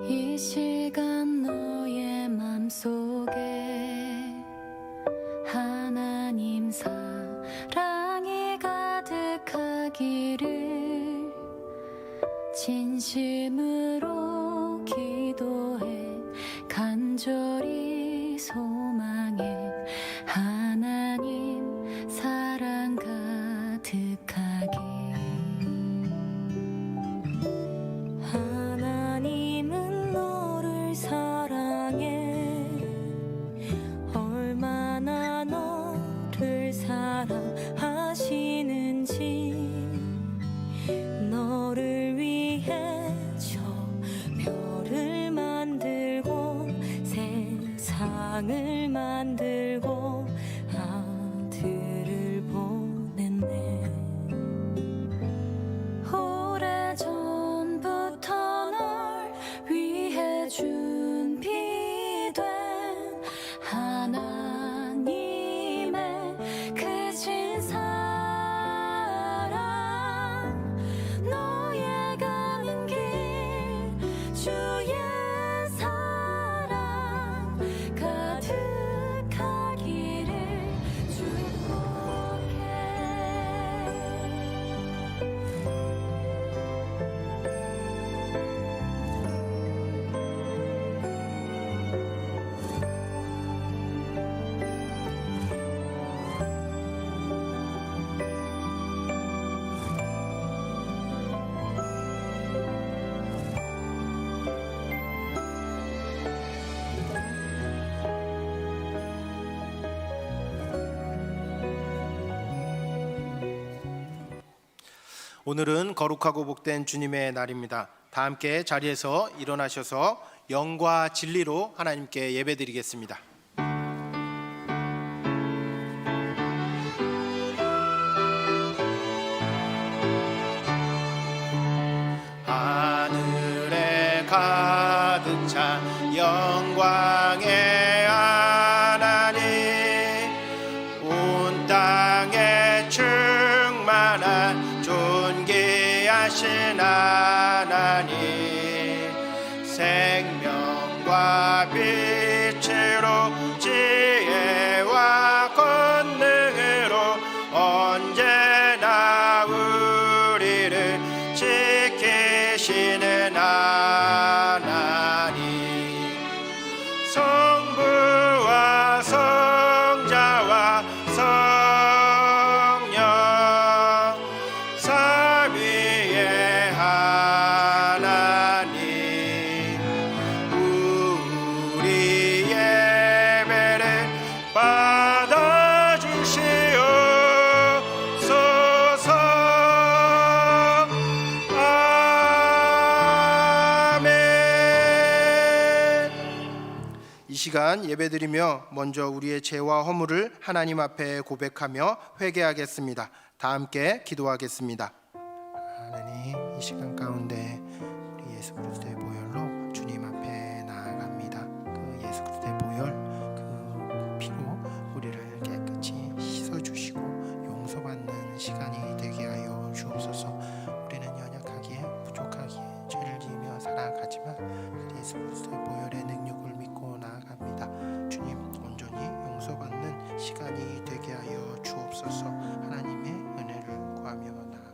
이 시간 너의 맘속에 하나님 사랑이 가득하기를 진심으로 기도해 간절히 소망해 하나님 사랑 가득하게. 하나님은 너를 사랑해. 얼마나 너를 사랑하시는지 너를 위해 저 별을 만들고 세상을 만들고 아들을 보냈네. 오래전부터 널 위해 준비된 하나님의 크신 사랑, 너의 가는 길 주의 사랑 가득하기를 축복해. 오늘은 거룩하고 복된 주님의 날입니다. 다 함께 자리에서 일어나셔서 영과 진리로 하나님께 예배드리겠습니다. 하늘에 가득 찬 영광의 하나님, 온 땅에 충만한 존귀하신 하나님, 생명과 빛으로 지혜와 권능으로 언제나 우리를 지키시는 하나님, 성부와 성자와 성령 삼위의 하나님, 우리 예배를 받아주시옵소서. 아멘. 이 시간 예배드리며 먼저 우리의 죄와 허물을 하나님 앞에 고백하며 회개하겠습니다. 다 함께 기도하겠습니다. 하나님, 이 시간 가운데 우리 예수 그리스도의 보혈로 주님 앞에 나아갑니다. 그 예수 그리스도의 보혈, 그 피로 우리를 깨끗이 씻어주시고 용서받는 시간이 되게 하여 주옵소서. 우리는 연약하기에 부족하기에 죄를 지으며 살아가지만 그 예수 그리스도의 보혈의 능력을 믿고 나아갑니다. 주님, 온전히 용서받는 시간이 되게 하여 주옵소서. 하나님의 은혜를 구하며 나아갑니다.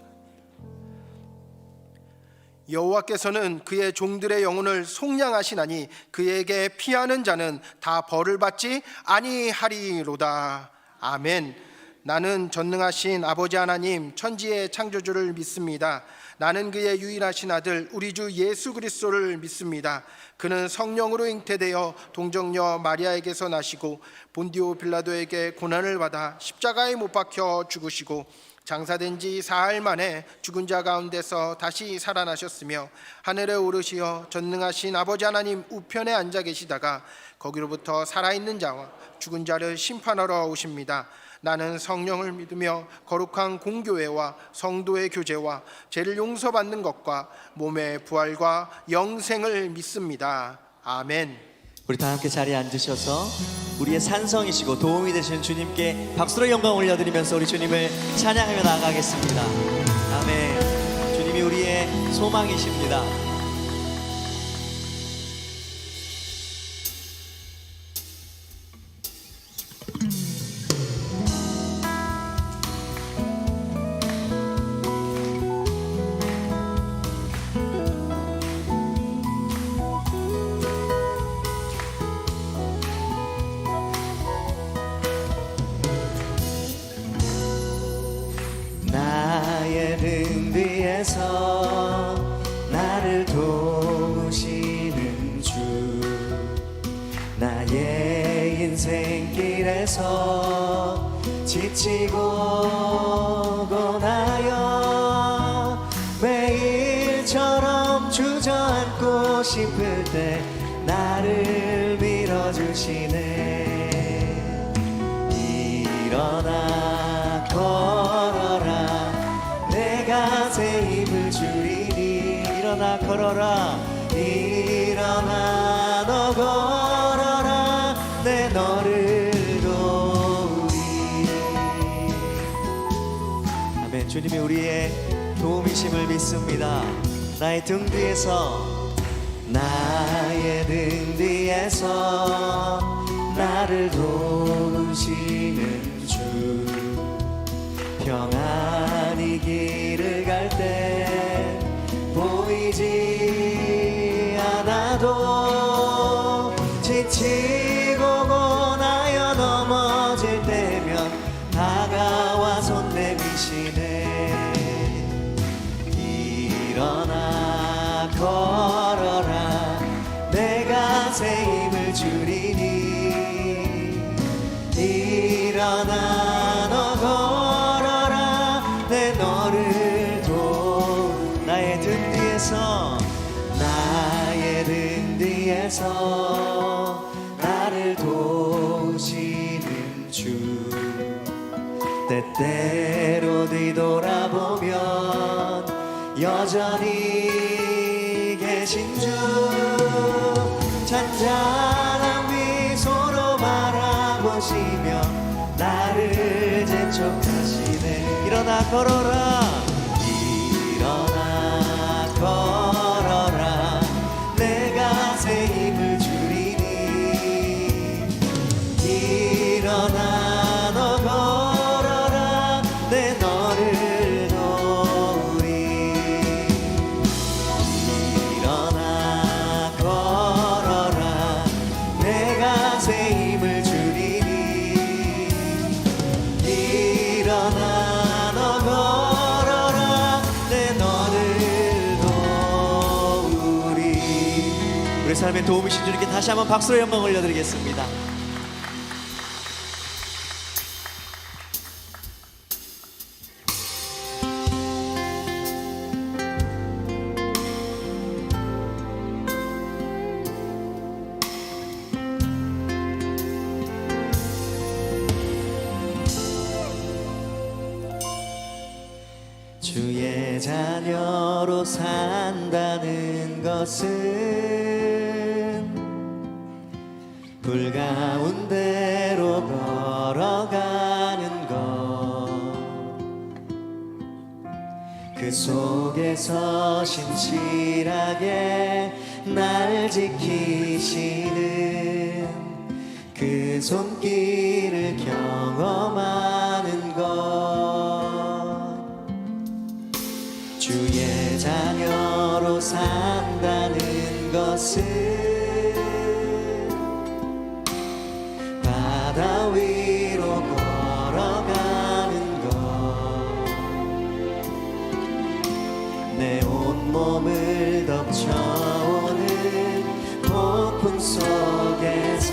여호와께서는 그의 종들의 영혼을 속량하시나니 그에게 피하는 자는 다 벌을 받지 아니하리로다. 아멘. 나는 전능하신 아버지 하나님, 천지의 창조주를 믿습니다. 나는 그의 유일하신 아들 우리 주 예수 그리스도를 믿습니다. 그는 성령으로 잉태되어 동정녀 마리아에게서 나시고 본디오 빌라도에게 고난을 받아 십자가에 못 박혀 죽으시고 장사된 지 사흘 만에 죽은 자 가운데서 다시 살아나셨으며 하늘에 오르시어 전능하신 아버지 하나님 우편에 앉아 계시다가 거기로부터 살아있는 자와 죽은 자를 심판하러 오십니다. 나는 성령을 믿으며 거룩한 공교회와 성도의 교제와 죄를 용서받는 것과 몸의 부활과 영생을 믿습니다. 아멘. 우리 다 함께 자리에 앉으셔서 우리의 산성이시고 도움이 되시는 주님께 박수로 영광 올려드리면서 우리 주님을 찬양하며 나아가겠습니다. 아멘. 주님이 우리의 소망이십니다. 도우시는 주 나의 인생길에서 지치고 고나여 매일처럼 주저앉고 싶을 때 나를 밀어주시네. 일어나 걸어라 내가 새 힘을 주리니. 일어나 걸어라 일어나 너 걸어라 내 너를 도우리. 아멘. 주님이 우리의 도움이심을 믿습니다. 나의 등 뒤에서 나의 등 뒤에서 나를 도우시는 주 평안히 길을 갈 때 보이지 않아도 지치고 고나여 넘어질 때면 다가와 손 내미시네. 일어나 걸어라 내가 새 힘을 주리니. 일어나 너 걸어라 내 너를 나의 등 뒤에서 나의 등 뒤에서 나를 도우시는 주 때때로 뒤돌아보면 여전히 계신 주 잔잔한 미소로 바라보시며 나를 재촉하시네. 일어나 걸어라 일어나 걸어라 내가 새 힘을 주리니. 일어나 너 걸어라 내 너를 도우리. 일어나 걸어라 내가 새 힘을 주리니. 일어나 너 걸어라 내 너를 도우리. 우리 삶의 도움이신 주님께 다시 한번 박수로 영광 올려드리겠습니다. 주의 자녀로 산다는 것은 불 가운데로 걸어가는 것, 그 속에서 신실하게 날 지키시는 그 손길을 경험하는 것. 주의 자녀로 산다는 것은 바다 위로 걸어가는 것, 내 온몸을 덮쳐오는 폭풍 속에서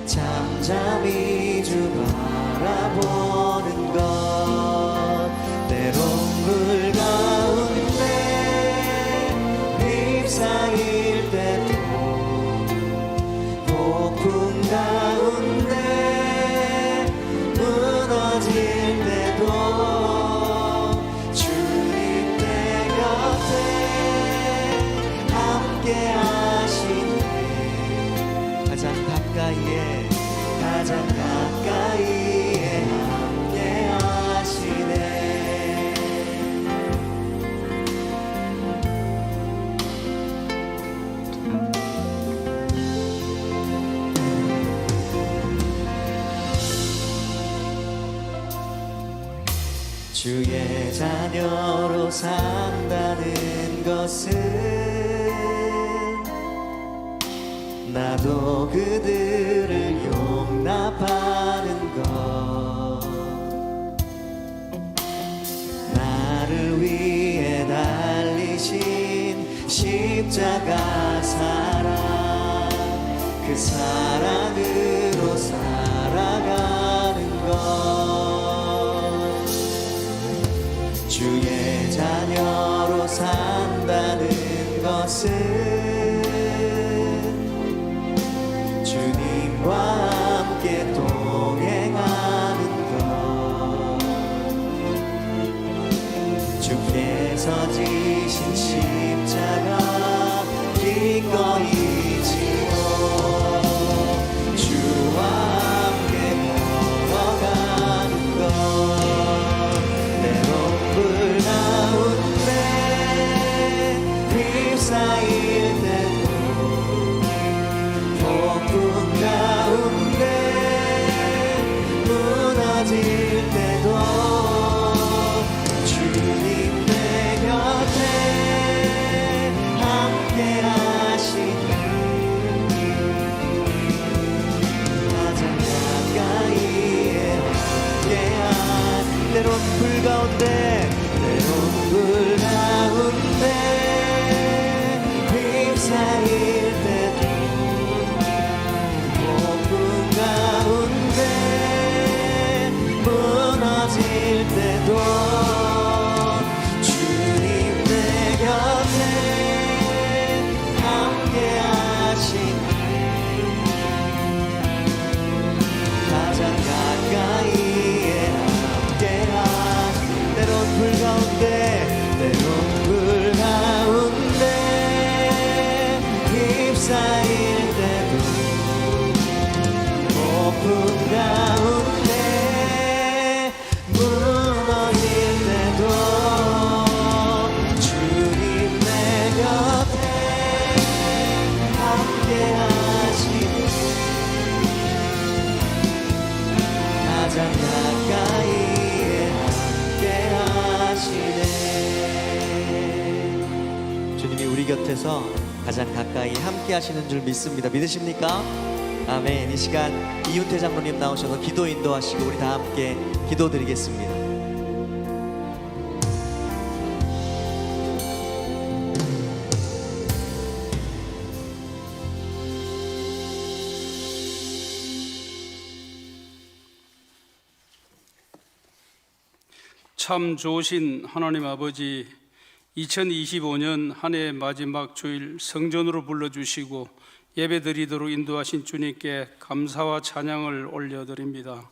잠잠히 주 바라보는 것, 때론 물 가운데 휩싸일 때도 폭풍 가운데 무너질 때도 주님 내 곁에 함께 하시네. 가장 가까이에 함께 하시네. 주의 자녀로 산다는 것은 나도 그들을 용납하는 것, 나를 위해 달리신 십자가 사랑, 그 사랑으로 살아가는 것, 주의 자녀로 산다는 것은 주님과 함께 동행하는 것, 주께서 지신 십자가 기꺼이 지고 주와 함께 걸어가는 것, 때론 불 가운데 휩싸일 때도 폭풍 가운데 무너질 때도 주님 내 곁에 함께 하시니 가장 가까이에 함께한, 때론 불 가운데 휩싸일 때도 폭풍 가운데 무너질 때도 주님 내 곁에 함께 하시니 가장 가까이에 함께한, 때론 불 가운데 휩싸일 때도 폭풍 가운데 무너질 때도 주님 내 곁에 함께 하시니 가장 가까이에 함께 하시네. 주님이 우리 곁에서 가장 가까이 함께 하시는 줄 믿습니다. 믿으십니까? 아멘. 이 시간 이윤태 장로님 나오셔서 기도 인도하시고 우리 다 함께 기도드리겠습니다. 참 좋으신 하나님 아버지, 2025년 한 해의 마지막 주일 성전으로 불러주시고 예배드리도록 인도하신 주님께 감사와 찬양을 올려드립니다.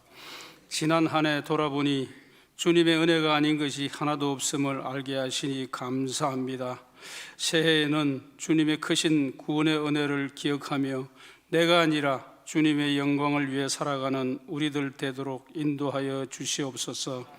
지난 한 해 돌아보니 주님의 은혜가 아닌 것이 하나도 없음을 알게 하시니 감사합니다. 새해에는 주님의 크신 구원의 은혜를 기억하며 내가 아니라 주님의 영광을 위해 살아가는 우리들 되도록 인도하여 주시옵소서.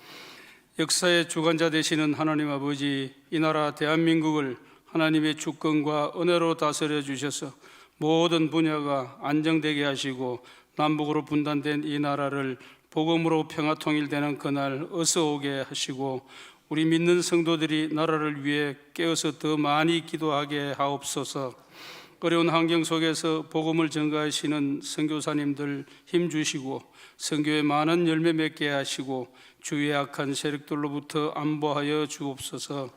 역사의 주관자 되시는 하나님 아버지, 이 나라 대한민국을 하나님의 주권과 은혜로 다스려 주셔서 모든 분야가 안정되게 하시고 남북으로 분단된 이 나라를 복음으로 평화통일되는 그날 어서 오게 하시고 우리 믿는 성도들이 나라를 위해 깨어서 더 많이 기도하게 하옵소서. 어려운 환경 속에서 복음을 전가하시는 선교사님들 힘주시고 선교에 많은 열매 맺게 하시고 주위의 악한 세력들로부터 안보하여 주옵소서.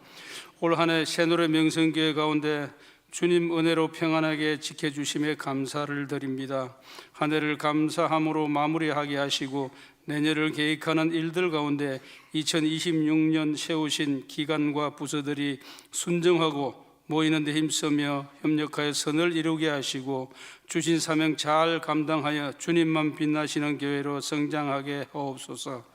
올 한 해 새노래 명성교회 가운데 주님 은혜로 평안하게 지켜주심에 감사를 드립니다. 한 해를 감사함으로 마무리하게 하시고 내년을 계획하는 일들 가운데 2026년 세우신 기관과 부서들이 순정하고 모이는 데 힘쓰며 협력하여 선을 이루게 하시고 주신 사명 잘 감당하여 주님만 빛나시는 교회로 성장하게 하옵소서.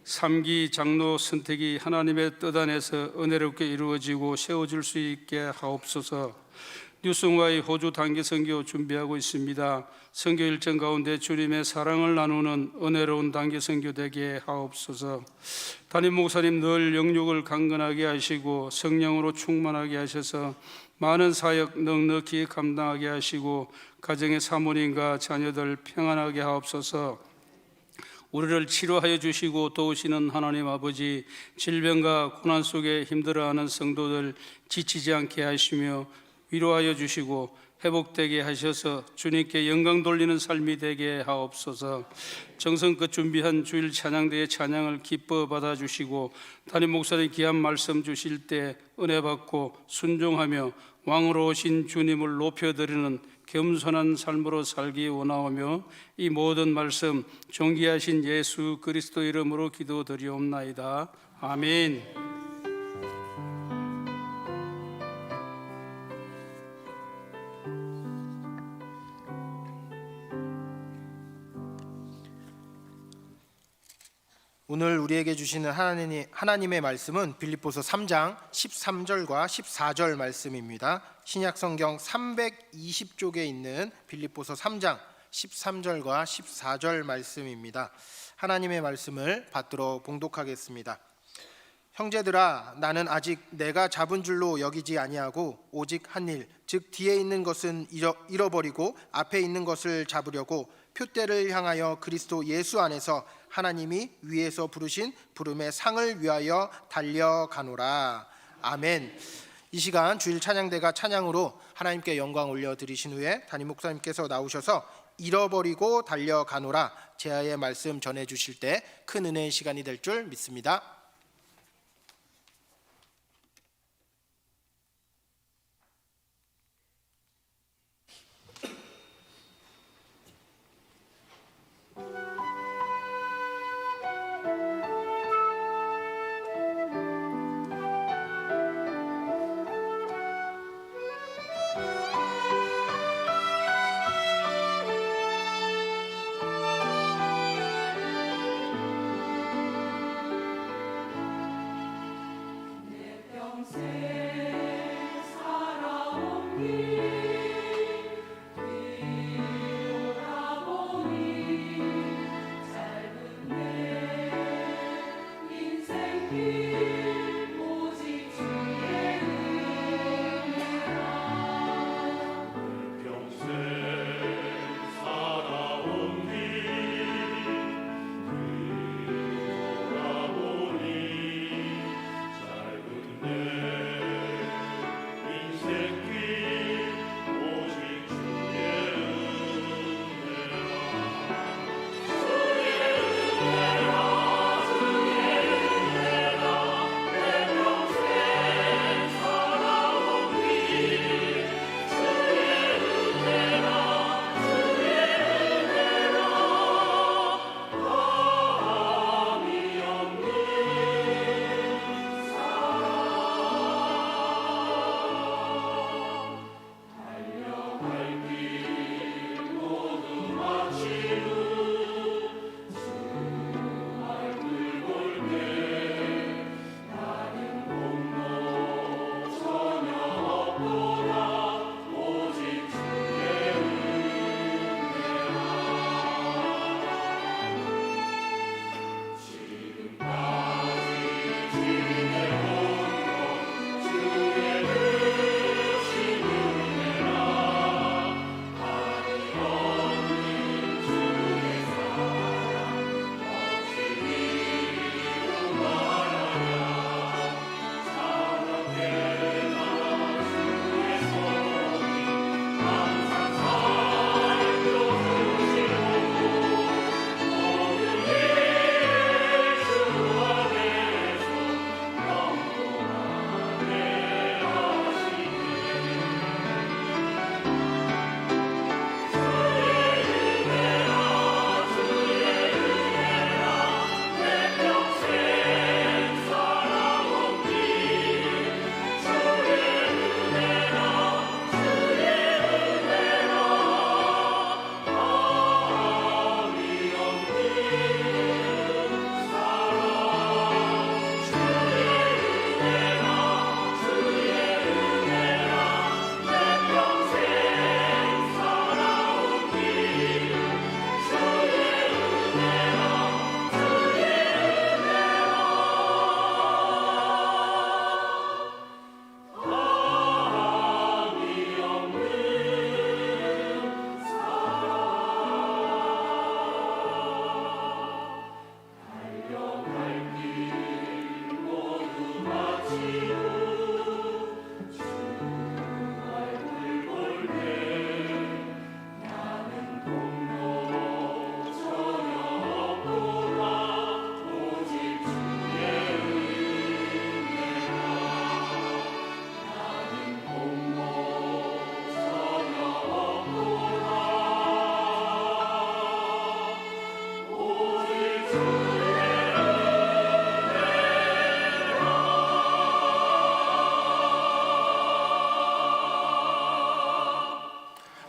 3기 장로 선택이 하나님의 뜻 안에서 은혜롭게 이루어지고 세워질 수 있게 하옵소서. 뉴성와의 호주 단기 선교 준비하고 있습니다. 선교 일정 가운데 주님의 사랑을 나누는 은혜로운 단기 선교 되게 하옵소서. 담임 목사님 늘 영육을 강건하게 하시고 성령으로 충만하게 하셔서 많은 사역 넉넉히 감당하게 하시고 가정의 사모님과 자녀들 평안하게 하옵소서. 우리를 치료하여 주시고 도우시는 하나님 아버지, 질병과 고난 속에 힘들어하는 성도들 지치지 않게 하시며 위로하여 주시고 회복되게 하셔서 주님께 영광 돌리는 삶이 되게 하옵소서. 정성껏 준비한 주일 찬양대의 찬양을 기뻐 받아주시고 담임 목사님 귀한 말씀 주실 때 은혜 받고 순종하며 왕으로 오신 주님을 높여드리는 겸손한 삶으로 살기 원하오며 이 모든 말씀 존귀하신 예수 그리스도 이름으로 기도드리옵나이다. 아멘. 오늘 우리에게 주시는 하나님의 말씀은 빌립보서 3장 13절과 14절 말씀입니다. 신약성경 320쪽에 있는 빌립보서 3장 13절과 14절 말씀입니다. 하나님의 말씀을 받들어 봉독하겠습니다. 형제들아, 나는 아직 내가 잡은 줄로 여기지 아니하고 오직 한 일, 즉 뒤에 있는 것은 잃어버리고 앞에 있는 것을 잡으려고 표대를 향하여 그리스도 예수 안에서 하나님이 위에서 부르신 부름의 상을 위하여 달려가노라. 아멘. 이 시간 주일 찬양대가 찬양으로 하나님께 영광 올려드리신 후에 담임 목사님께서 나오셔서 잃어버리고 달려가노라 제아의 말씀 전해주실 때 큰 은혜의 시간이 될 줄 믿습니다.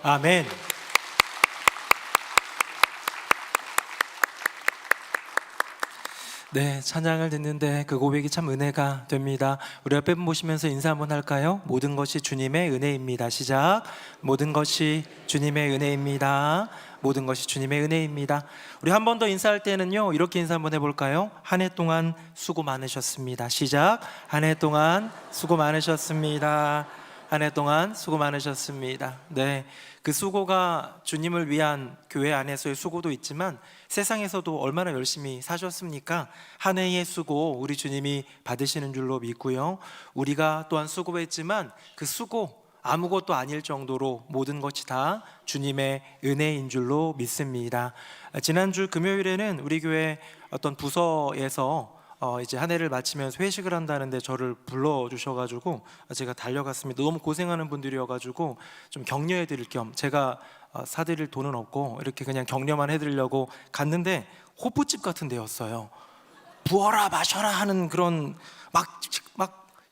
아멘. 네, 찬양을 듣는데 그 고백이 참 은혜가 됩니다. 우리 옆에 분 보시면서 인사 한번 할까요? 모든 것이 주님의 은혜입니다. 시작. 모든 것이 주님의 은혜입니다. 모든 것이 주님의 은혜입니다. 우리 한 번 더 인사할 때는요, 이렇게 인사 한번 해볼까요? 한 해 동안 수고 많으셨습니다. 시작. 한 해 동안 수고 많으셨습니다. 한 해 동안 수고 많으셨습니다. 네, 그 수고가 주님을 위한 교회 안에서의 수고도 있지만 세상에서도 얼마나 열심히 사셨습니까? 한 해의 수고 우리 주님이 받으시는 줄로 믿고요, 우리가 또한 수고했지만 그 수고 아무것도 아닐 정도로 모든 것이 다 주님의 은혜인 줄로 믿습니다. 지난주 금요일에는 우리 교회 어떤 부서에서 이제 한 해를 마치면서 회식을 한다는데 저를 불러주셔가지고 제가 달려갔습니다. 너무 고생하는 분들이어가지고 좀 격려해 드릴 겸, 제가 사드릴 돈은 없고 이렇게 그냥 격려만 해드리려고 갔는데 호프집 같은 데였어요. 부어라 마셔라 하는 그런 막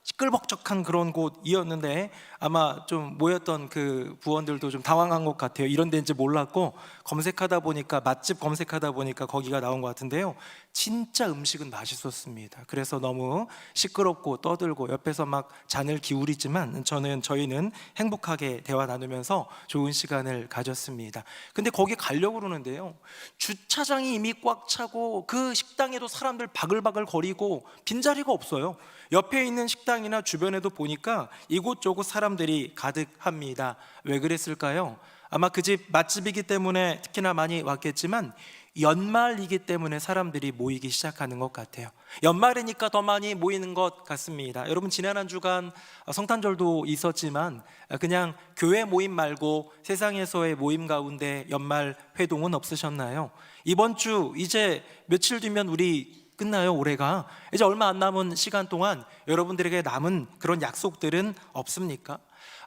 시끌벅적한 그런 곳이었는데 아마 좀 모였던 그 부원들도 좀 당황한 것 같아요. 이런 데인지 몰랐고 검색하다 보니까, 맛집 검색하다 보니까 거기가 나온 것 같은데요, 진짜 음식은 맛있었습니다. 그래서 너무 시끄럽고 떠들고 옆에서 막 잔을 기울이지만 저희는 행복하게 대화 나누면서 좋은 시간을 가졌습니다. 근데 거기 가려고 그러는데요, 주차장이 이미 꽉 차고 그 식당에도 사람들 바글바글 거리고 빈자리가 없어요. 옆에 있는 식당이나 주변에도 보니까 이곳저곳 사람들이 가득합니다. 왜 그랬을까요? 아마 그 집 맛집이기 때문에 특히나 많이 왔겠지만 연말이기 때문에 사람들이 모이기 시작하는 것 같아요. 연말이니까 더 많이 모이는 것 같습니다. 여러분, 지난 한 주간 성탄절도 있었지만 그냥 교회 모임 말고 세상에서의 모임 가운데 연말 회동은 없으셨나요? 이번 주 이제 며칠 뒤면 우리 끝나요. 올해가 이제 얼마 안 남은 시간 동안 여러분들에게 남은 그런 약속들은 없습니까?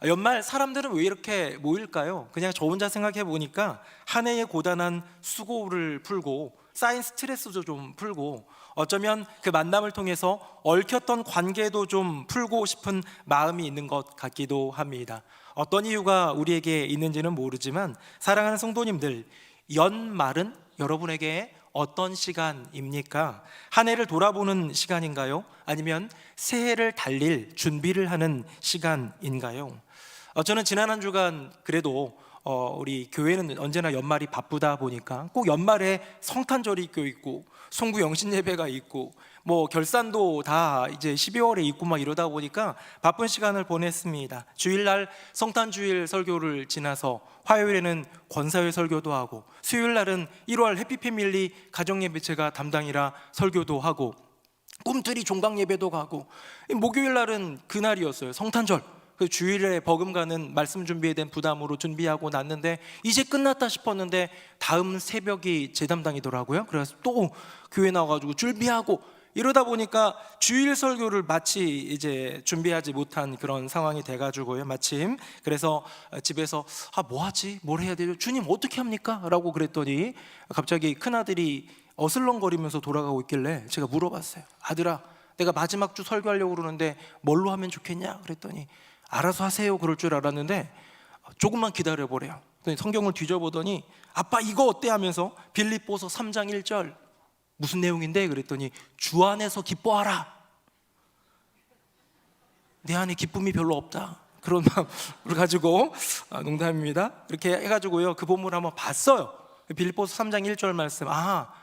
연말 사람들은 왜 이렇게 모일까요? 그냥 저 혼자 생각해 보니까 한 해의 고단한 수고를 풀고 쌓인 스트레스도 좀 풀고, 어쩌면 그 만남을 통해서 얽혔던 관계도 좀 풀고 싶은 마음이 있는 것 같기도 합니다. 어떤 이유가 우리에게 있는지는 모르지만 사랑하는 성도님들, 연말은 여러분에게 어떤 시간입니까? 한 해를 돌아보는 시간인가요? 아니면 새해를 달릴 준비를 하는 시간인가요? 저는 지난 한 주간 그래도 우리 교회는 언제나 연말이 바쁘다 보니까 꼭 연말에 성탄절이 있고 송구 영신 예배가 있고 뭐 결산도 다 이제 12월에 있고 막 이러다 보니까 바쁜 시간을 보냈습니다. 주일날 성탄주일 설교를 지나서 화요일에는 권사회 설교도 하고, 수요일날은 1월 해피패밀리 가정예배 제가 담당이라 설교도 하고, 꿈틀이 종강예배도 가고, 목요일날은 그날이었어요. 성탄절. 그 주일에 버금가는 말씀 준비에 대한 부담으로 준비하고 났는데 이제 끝났다 싶었는데 다음 새벽이 제 담당이더라고요. 그래서 또 교회 나와가지고 준비하고 이러다 보니까 주일 설교를 마치 이제 준비하지 못한 그런 상황이 돼가지고요. 마침 그래서 집에서 뭐하지? 뭘 해야 되죠? 주님 어떻게 합니까? 라고 그랬더니 갑자기 큰아들이 어슬렁거리면서 돌아가고 있길래 제가 물어봤어요. 아들아, 내가 마지막 주 설교하려고 그러는데 뭘로 하면 좋겠냐? 그랬더니 알아서 하세요 그럴 줄 알았는데 조금만 기다려보래요. 성경을 뒤져보더니 아빠 이거 어때? 하면서 빌립보서 3장 1절 무슨 내용인데? 그랬더니 주 안에서 기뻐하라. 내 안에 기쁨이 별로 없다, 그런 마음을 가지고 농담입니다. 이렇게 해가지고요 그 본문을 한번 봤어요. 빌립보서 3장 1절 말씀,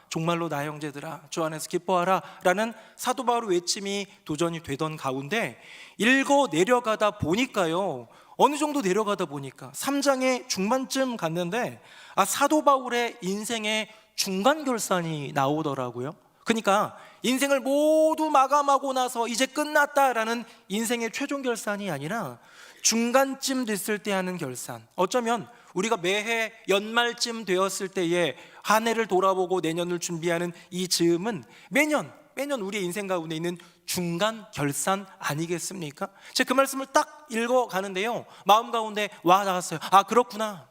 정말로 나 형제들아 주 안에서 기뻐하라 라는 사도 바울의 외침이 도전이 되던 가운데 읽어 내려가다 보니까요, 어느 정도 내려가다 보니까 3장의 중반쯤 갔는데 사도 바울의 인생의 중간 결산이 나오더라고요. 그러니까 인생을 모두 마감하고 나서 이제 끝났다라는 인생의 최종 결산이 아니라 중간쯤 됐을 때 하는 결산, 어쩌면 우리가 매해 연말쯤 되었을 때에 한 해를 돌아보고 내년을 준비하는 이 즈음은 매년 우리의 인생 가운데 있는 중간 결산 아니겠습니까? 제가 그 말씀을 딱 읽어가는데요 마음 가운데 와 닿았어요. 그렇구나.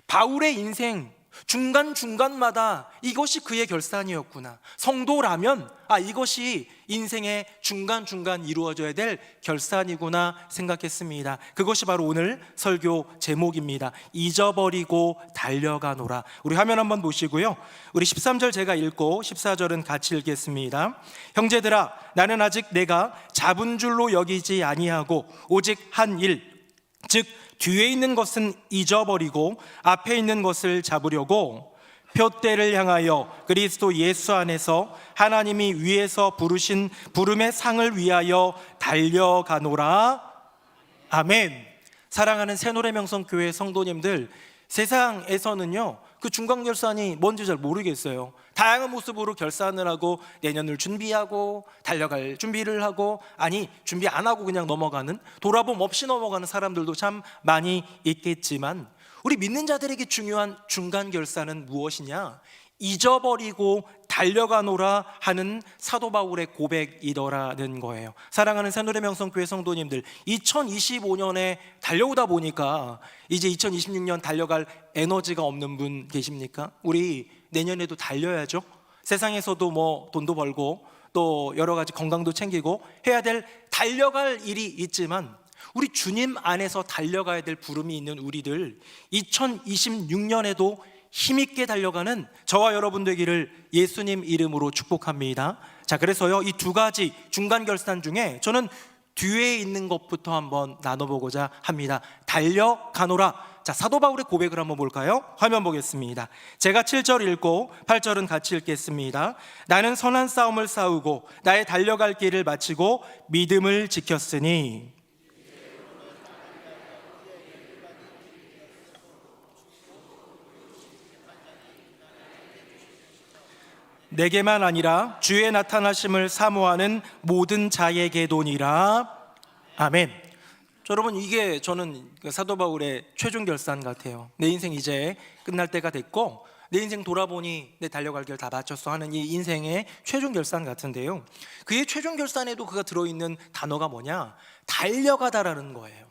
바울의 인생 중간중간마다 이것이 그의 결산이었구나. 성도라면 이것이 인생의 중간중간 이루어져야 될 결산이구나 생각했습니다. 그것이 바로 오늘 설교 제목입니다. 잊어버리고 달려가노라. 우리 화면 한번 보시고요, 우리 13절 제가 읽고 14절은 같이 읽겠습니다. 형제들아, 나는 아직 내가 잡은 줄로 여기지 아니하고 오직 한 일, 즉 뒤에 있는 것은 잊어버리고 앞에 있는 것을 잡으려고 표대를 향하여 그리스도 예수 안에서 하나님이 위에서 부르신 부름의 상을 위하여 달려가노라. 아멘. 사랑하는 새노래명성교회 성도님들, 세상에서는요 그 중간결산이 뭔지 잘 모르겠어요. 다양한 모습으로 결산을 하고 내년을 준비하고 달려갈 준비를 하고, 아니 준비 안 하고 그냥 넘어가는, 돌아봄 없이 넘어가는 사람들도 참 많이 있겠지만, 우리 믿는 자들에게 중요한 중간결산은 무엇이냐? 잊어버리고 달려가노라 하는 사도 바울의 고백이더라는 거예요. 사랑하는 새노래명성교회 성도님들, 2025년에 달려오다 보니까 이제 2026년 달려갈 에너지가 없는 분 계십니까? 우리 내년에도 달려야죠. 세상에서도 뭐 돈도 벌고 또 여러 가지 건강도 챙기고 해야 될 달려갈 일이 있지만, 우리 주님 안에서 달려가야 될 부름이 있는 우리들, 2026년에도 힘있게 달려가는 저와 여러분 되기를 예수님 이름으로 축복합니다. 자, 그래서요 이 두 가지 중간 결산 중에 저는 뒤에 있는 것부터 한번 나눠보고자 합니다. 달려가노라. 자, 사도 바울의 고백을 한번 볼까요? 화면 보겠습니다. 제가 7절 읽고 8절은 같이 읽겠습니다. 나는 선한 싸움을 싸우고 나의 달려갈 길을 마치고 믿음을 지켰으니 내게만 아니라 주의 나타나심을 사모하는 모든 자에게도니라. 아멘. 여러분, 이게 저는 사도 바울의 최종 결산 같아요. 내 인생 이제 끝날 때가 됐고 내 인생 돌아보니 내 달려갈 길 다 마쳤어 하는 이 인생의 최종 결산 같은데요, 그의 최종 결산에도 그가 들어있는 단어가 뭐냐? 달려가다라는 거예요.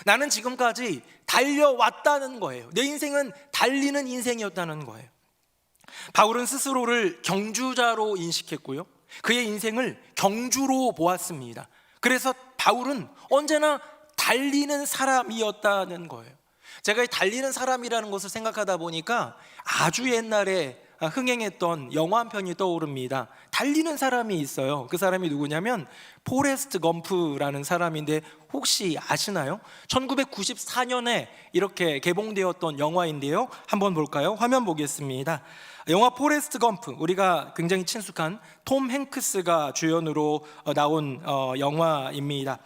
나는 지금까지 달려왔다는 거예요. 내 인생은 달리는 인생이었다는 거예요. 바울은 스스로를 경주자로 인식했고요, 그의 인생을 경주로 보았습니다. 그래서 바울은 언제나 달리는 사람이었다는 거예요. 제가 이 달리는 사람이라는 것을 생각하다 보니까 아주 옛날에 흥행했던 영화 한 편이 떠오릅니다. 달리는 사람이 있어요. 그 사람이 누구냐면 포레스트 검프라는 사람인데 혹시 아시나요? 1994년에 이렇게 개봉되었던 영화인데요, 한번 볼까요? 화면 보겠습니다. 영화 포레스트 검프, 우리가 굉장히 친숙한 톰 행크스가 주연으로 나온 영화입니다.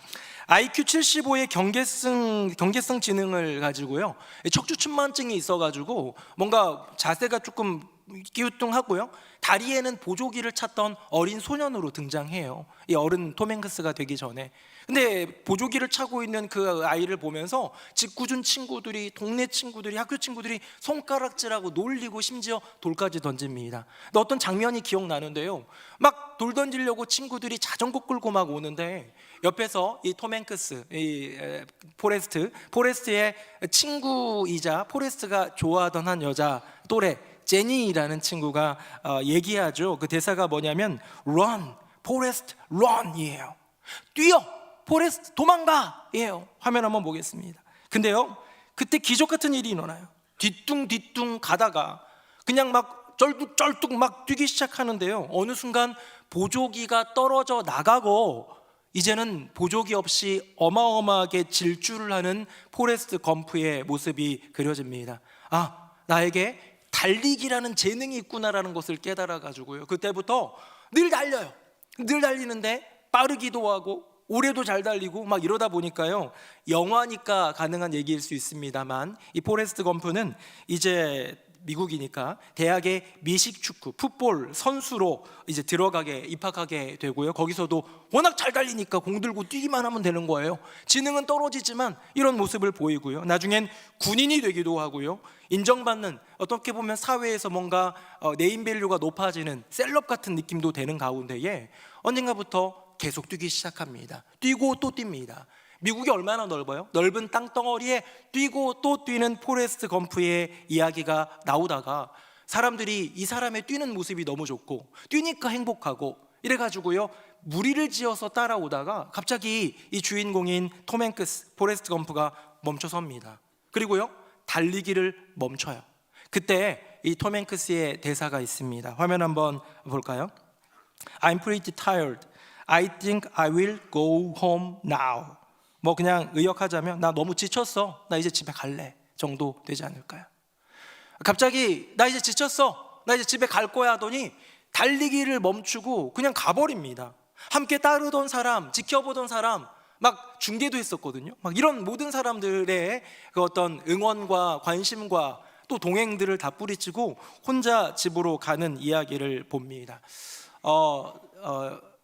IQ 75의 경계성 지능을 가지고요, 척추측만증이 있어가지고 뭔가 자세가 조금 끼우뚱하고요, 다리에는 보조기를 찾던 어린 소년으로 등장해요. 이 어른 톰 행크스가 되기 전에. 근데 보조기를 차고 있는 그 아이를 보면서 짓궂은 친구들이, 동네 친구들이, 학교 친구들이 손가락질하고 놀리고 심지어 돌까지 던집니다. 근데 어떤 장면이 기억나는데요, 막 돌 던지려고 친구들이 자전거 끌고 막 오는데 옆에서 이 톰 행크스, 이 포레스트의 친구이자 포레스트가 좋아하던 한 여자 또래 제니라는 친구가 얘기하죠. 그 대사가 뭐냐면 Run, 포레스트, run이에요. 뛰어, 포레스트, 도망가 이에요. 화면 한번 보겠습니다. 근데요, 그때 기적 같은 일이 일어나요. 뒤뚱뒤뚱 가다가 그냥 막 쩔뚝쩔뚝 막 뛰기 시작하는데요, 어느 순간 보조기가 떨어져 나가고 이제는 보조기 없이 어마어마하게 질주를 하는 포레스트 검프의 모습이 그려집니다. 아, 나에게 달리기라는 재능이 있구나라는 것을 깨달아가지고요, 그때부터 늘 달려요. 늘 달리는데 빠르기도 하고 오래도 잘 달리고 막 이러다 보니까요, 영화니까 가능한 얘기일 수 있습니다만 이 포레스트 검프는 이제 미국이니까 대학의 미식축구, 풋볼 선수로 이제 입학하게 되고요, 거기서도 워낙 잘 달리니까 공 들고 뛰기만 하면 되는 거예요. 지능은 떨어지지만 이런 모습을 보이고요, 나중엔 군인이 되기도 하고요, 인정받는, 어떻게 보면 사회에서 뭔가 네임밸류가 높아지는 셀럽 같은 느낌도 되는 가운데에 언젠가부터 계속 뛰기 시작합니다. 뛰고 또 뜁니다. 미국이 얼마나 넓어요? 넓은 땅덩어리에 뛰고 또 뛰는 포레스트 검프의 이야기가 나오다가 사람들이 이 사람의 뛰는 모습이 너무 좋고 뛰니까 행복하고 이래가지고요 무리를 지어서 따라오다가 갑자기 이 주인공인 톰 행크스 포레스트 검프가 멈춰섭니다. 그리고요 달리기를 멈춰요. 그때 이 톰 행크스의 대사가 있습니다. 화면 한번 볼까요? I'm pretty tired. I think I will go home now. 뭐 그냥 의역하자면 나 너무 지쳤어. 나 이제 집에 갈래 정도 되지 않을까요? 갑자기 나 이제 지쳤어. 나 이제 집에 갈 거야 하더니 달리기를 멈추고 그냥 가버립니다. 함께 따르던 사람, 지켜보던 사람, 막 중계도 했었거든요. 막 이런 모든 사람들의 그 어떤 응원과 관심과 또 동행들을 다 뿌리치고 혼자 집으로 가는 이야기를 봅니다.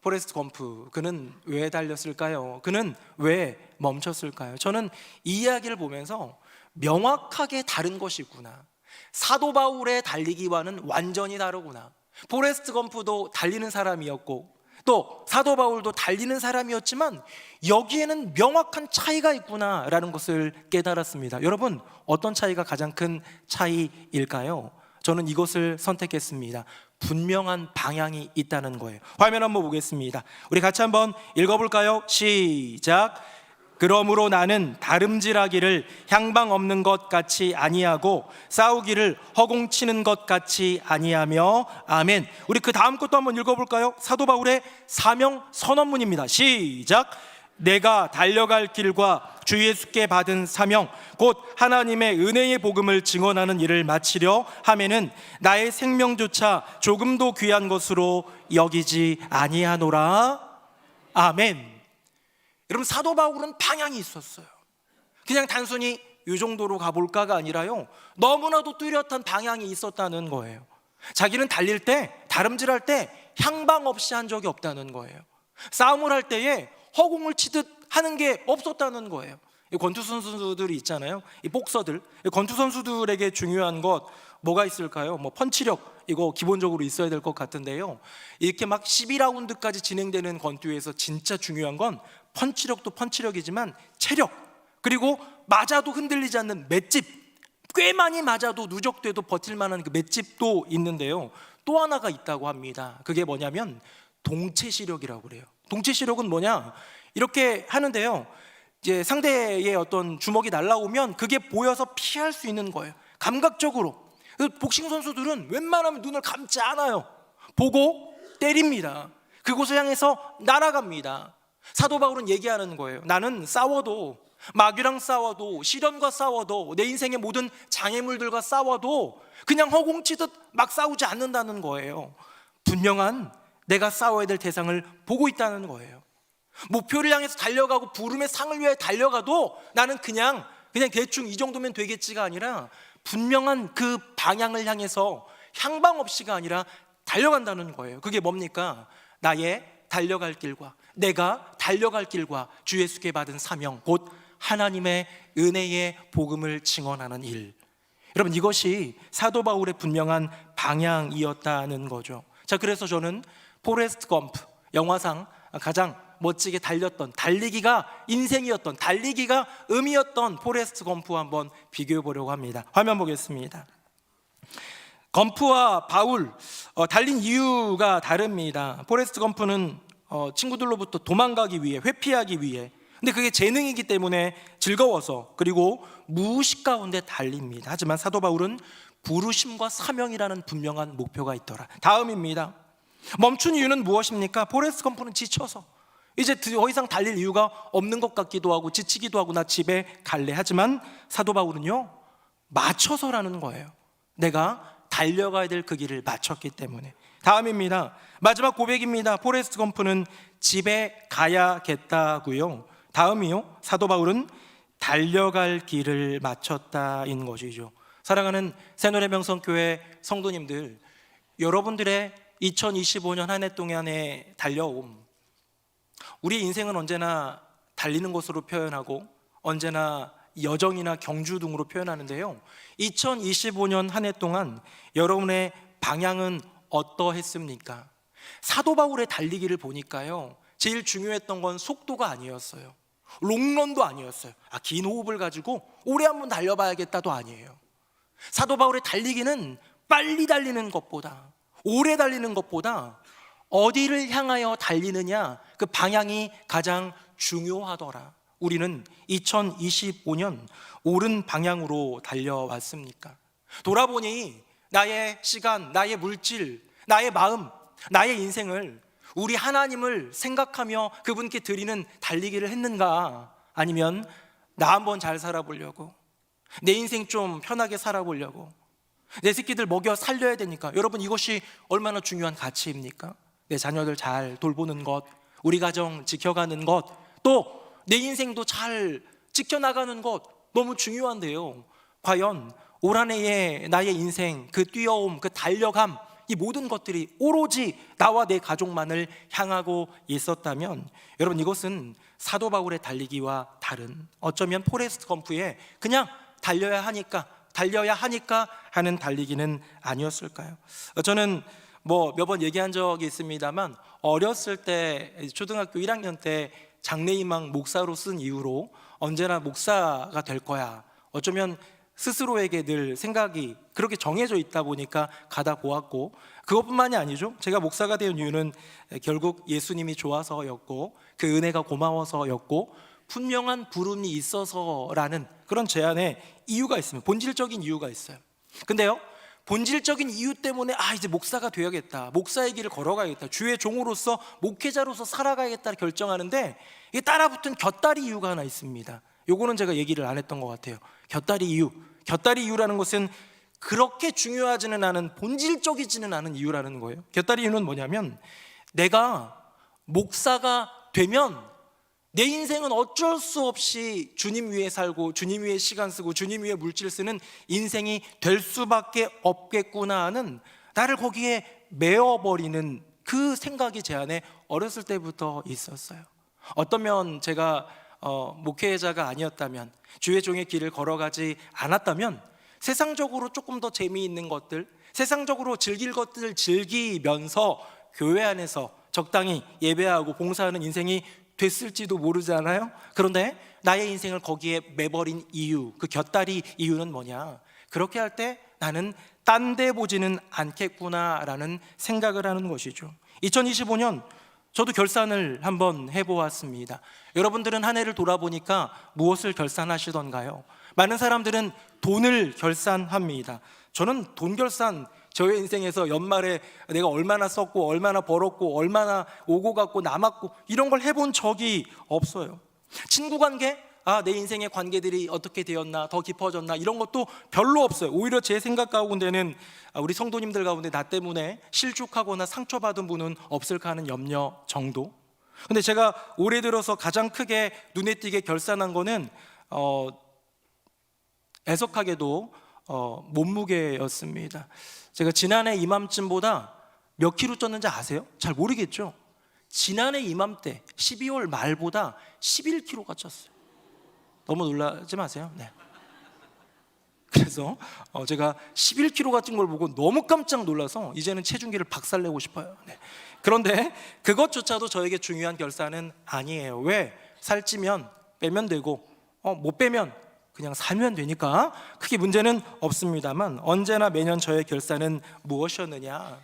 포레스트 검프 그는 왜 달렸을까요? 그는 왜 멈췄을까요? 저는 이 이야기를 보면서 명확하게 다른 것이 있구나. 사도 바울의 달리기와는 완전히 다르구나. 포레스트 검프도 달리는 사람이었고 또 사도 바울도 달리는 사람이었지만 여기에는 명확한 차이가 있구나라는 것을 깨달았습니다. 여러분 어떤 차이가 가장 큰 차이일까요? 저는 이것을 선택했습니다. 분명한 방향이 있다는 거예요. 화면 한번 보겠습니다. 우리 같이 한번 읽어볼까요? 시작. 그러므로 나는 다름질하기를 향방 없는 것 같이 아니하고 싸우기를 허공치는 것 같이 아니하며. 아멘. 우리 그 다음 것도 한번 읽어볼까요? 사도 바울의 사명 선언문입니다. 시작. 내가 달려갈 길과 주 예수께 받은 사명 곧 하나님의 은혜의 복음을 증언하는 일을 마치려 하면은 나의 생명조차 조금도 귀한 것으로 여기지 아니하노라. 아멘. 여러분 사도 바울은 방향이 있었어요. 그냥 단순히 이 정도로 가볼까가 아니라요 너무나도 뚜렷한 방향이 있었다는 거예요. 자기는 달릴 때 다름질할 때 향방 없이 한 적이 없다는 거예요. 싸움을 할 때에 허공을 치듯 하는 게 없었다는 거예요. 이 권투 선수들이 있잖아요. 이 복서들, 권투 선수들에게 중요한 것 뭐가 있을까요? 뭐 펀치력 이거 기본적으로 있어야 될 것 같은데요. 이렇게 막 12라운드까지 진행되는 권투에서 진짜 중요한 건 펀치력도 펀치력이지만 체력 그리고 맞아도 흔들리지 않는 맷집, 꽤 많이 맞아도 누적돼도 버틸 만한 그 맷집도 있는데요. 또 하나가 있다고 합니다. 그게 뭐냐면 동체시력이라고 그래요. 동체시력은 뭐냐? 이렇게 하는데요. 이제 상대의 어떤 주먹이 날라오면 그게 보여서 피할 수 있는 거예요. 감각적으로. 복싱 선수들은 웬만하면 눈을 감지 않아요. 보고 때립니다. 그곳을 향해서 날아갑니다. 사도 바울은 얘기하는 거예요. 나는 싸워도 마귀랑 싸워도 시련과 싸워도 내 인생의 모든 장애물들과 싸워도 그냥 허공치듯 막 싸우지 않는다는 거예요. 분명한 내가 싸워야 될 대상을 보고 있다는 거예요. 목표를 향해서 달려가고 부름의 상을 위해 달려가도 나는 그냥 대충 이 정도면 되겠지가 아니라 분명한 그 방향을 향해서 향방 없이가 아니라 달려간다는 거예요. 그게 뭡니까? 나의 달려갈 길과 내가 달려갈 길과 주 예수께 받은 사명 곧 하나님의 은혜의 복음을 증언하는 일. 여러분 이것이 사도 바울의 분명한 방향이었다는 거죠. 자, 그래서 저는 포레스트 검프 영화상 가장 멋지게 달렸던 달리기가 인생이었던 달리기가 의미였던 포레스트 검프와 한번 비교해 보려고 합니다. 화면 보겠습니다. 검프와 바울 달린 이유가 다릅니다. 포레스트 검프는 친구들로부터 도망가기 위해 회피하기 위해 근데 그게 재능이기 때문에 즐거워서 그리고 무의식 가운데 달립니다. 하지만 사도 바울은 부르심과 사명이라는 분명한 목표가 있더라. 다음입니다. 멈춘 이유는 무엇입니까? 포레스트 검프는 지쳐서 이제 더 이상 달릴 이유가 없는 것 같기도 하고 지치기도 하고 나 집에 갈래. 하지만 사도 바울은요 맞춰서라는 거예요. 내가 달려가야 될 그 길을 맞췄기 때문에. 다음입니다. 마지막 고백입니다. 포레스트 검프는 집에 가야겠다고요. 다음이요. 사도 바울은 달려갈 길을 맞췄다인 것이죠. 사랑하는 새노래명성교회 성도님들, 여러분들의 2025년 한 해 동안의 달려옴, 우리 인생은 언제나 달리는 것으로 표현하고 언제나 여정이나 경주 등으로 표현하는데요. 2025년 한 해 동안 여러분의 방향은 어떠했습니까? 사도 바울의 달리기를 보니까요 제일 중요했던 건 속도가 아니었어요. 롱런도 아니었어요. 긴 호흡을 가지고 오래 한번 달려봐야겠다도 아니에요. 사도 바울의 달리기는 빨리 달리는 것보다, 오래 달리는 것보다 어디를 향하여 달리느냐, 그 방향이 가장 중요하더라. 우리는 2025년 옳은 방향으로 달려왔습니까? 돌아보니 나의 시간, 나의 물질, 나의 마음, 나의 인생을 우리 하나님을 생각하며 그분께 드리는 달리기를 했는가? 아니면 나 한번 잘 살아보려고, 내 인생 좀 편하게 살아보려고, 내 새끼들 먹여 살려야 되니까. 여러분, 이것이 얼마나 중요한 가치입니까? 내 자녀들 잘 돌보는 것, 우리 가정 지켜가는 것, 또 내 인생도 잘 지켜나가는 것 너무 중요한데요, 과연 올 한 해의 나의 인생, 그 뛰어옴, 그 달려감, 이 모든 것들이 오로지 나와 내 가족만을 향하고 있었다면, 여러분, 이것은 사도 바울의 달리기와 다른, 어쩌면 포레스트 검프의 그냥 달려야 하니까 하는 달리기는 아니었을까요? 저는 몇 번 얘기한 적이 있습니다만, 어렸을 때 초등학교 1학년 때 장래희망 목사로 쓴 이유로 언제나 목사가 될 거야, 어쩌면 스스로에게 늘 생각이 그렇게 정해져 있다 보니까 가다 보았고, 그것뿐만이 아니죠. 제가 목사가 된 이유는 결국 예수님이 좋아서였고, 그 은혜가 고마워서였고, 분명한 부름이 있어서라는 그런 제 안에 이유가 있습니다. 본질적인 이유가 있어요. 근데요, 본질적인 이유 때문에 이제 목사가 되어야겠다, 목사의 길을 걸어가야겠다, 주의 종으로서 목회자로서 살아가야겠다 결정하는데, 이게 따라붙은 곁다리 이유가 하나 있습니다. 요거는 제가 얘기를 안 했던 것 같아요. 곁다리 이유라는 것은 그렇게 중요하지는 않은, 본질적이지는 않은 이유라는 거예요. 곁다리 이유는 뭐냐면, 내가 목사가 되면 내 인생은 어쩔 수 없이 주님 위해 살고, 주님 위해 시간 쓰고, 주님 위해 물질 쓰는 인생이 될 수밖에 없겠구나 하는, 나를 거기에 메어버리는 그 생각이 제 안에 어렸을 때부터 있었어요. 어떠면 제가 목회자가 아니었다면, 주의 종의 길을 걸어가지 않았다면, 세상적으로 조금 더 재미있는 것들, 세상적으로 즐길 것들을 즐기면서 교회 안에서 적당히 예배하고 봉사하는 인생이 됐을지도 모르잖아요. 그런데 나의 인생을 거기에 매버린 이유, 그 곁다리 이유는 뭐냐? 그렇게 할 때 나는 딴 데 보지는 않겠구나라는 생각을 하는 것이죠. 2025년 저도 결산을 한번 해보았습니다. 여러분들은 한 해를 돌아보니까 무엇을 결산하시던가요? 많은 사람들은 돈을 결산합니다. 저는 돈 결산, 저의 인생에서 연말에 내가 얼마나 썼고, 얼마나 벌었고, 얼마나 오고 갔고 남았고, 이런 걸 해본 적이 없어요. 친구 관계, 내 인생의 관계들이 어떻게 되었나, 더 깊어졌나, 이런 것도 별로 없어요. 오히려 제 생각 가운데는 우리 성도님들 가운데 나 때문에 실족하거나 상처받은 분은 없을까 하는 염려 정도. 근데 제가 올해 들어서 가장 크게 눈에 띄게 결산한 거는 애석하게도 몸무게였습니다. 제가 지난해 이맘쯤보다 몇 킬로 쪘는지 아세요? 잘 모르겠죠? 지난해 이맘때 12월 말보다 11kg가 쪘어요. 너무 놀라지 마세요. 네. 그래서 제가 11kg가 찐 걸 보고 너무 깜짝 놀라서 이제는 체중계를 박살내고 싶어요. 네. 그런데 그것조차도 저에게 중요한 결산은 아니에요. 왜? 살찌면 빼면 되고, 못 빼면 그냥 살면 되니까 크게 문제는 없습니다만, 언제나 매년 저의 결산은 무엇이었느냐?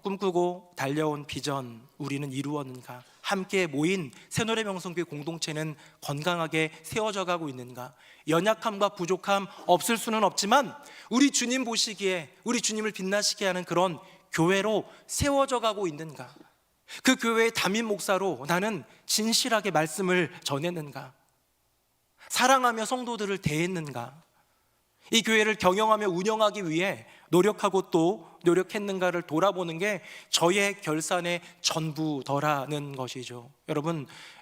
꿈꾸고 달려온 비전 우리는 이루었는가? 함께 모인 새노래 명성교회 공동체는 건강하게 세워져 가고 있는가? 연약함과 부족함 없을 수는 없지만, 우리 주님 보시기에, 우리 주님을 빛나시게 하는 그런 교회로 세워져 가고 있는가? 그 교회의 담임 목사로 나는 진실하게 말씀을 전했는가? 사랑하며 성도들을 대했는가? 이 교회를 경영하며 운영하기 위해 노력하고 또 노력했는가를 돌아보는 게 저의 결산의 전부더라는 것이죠.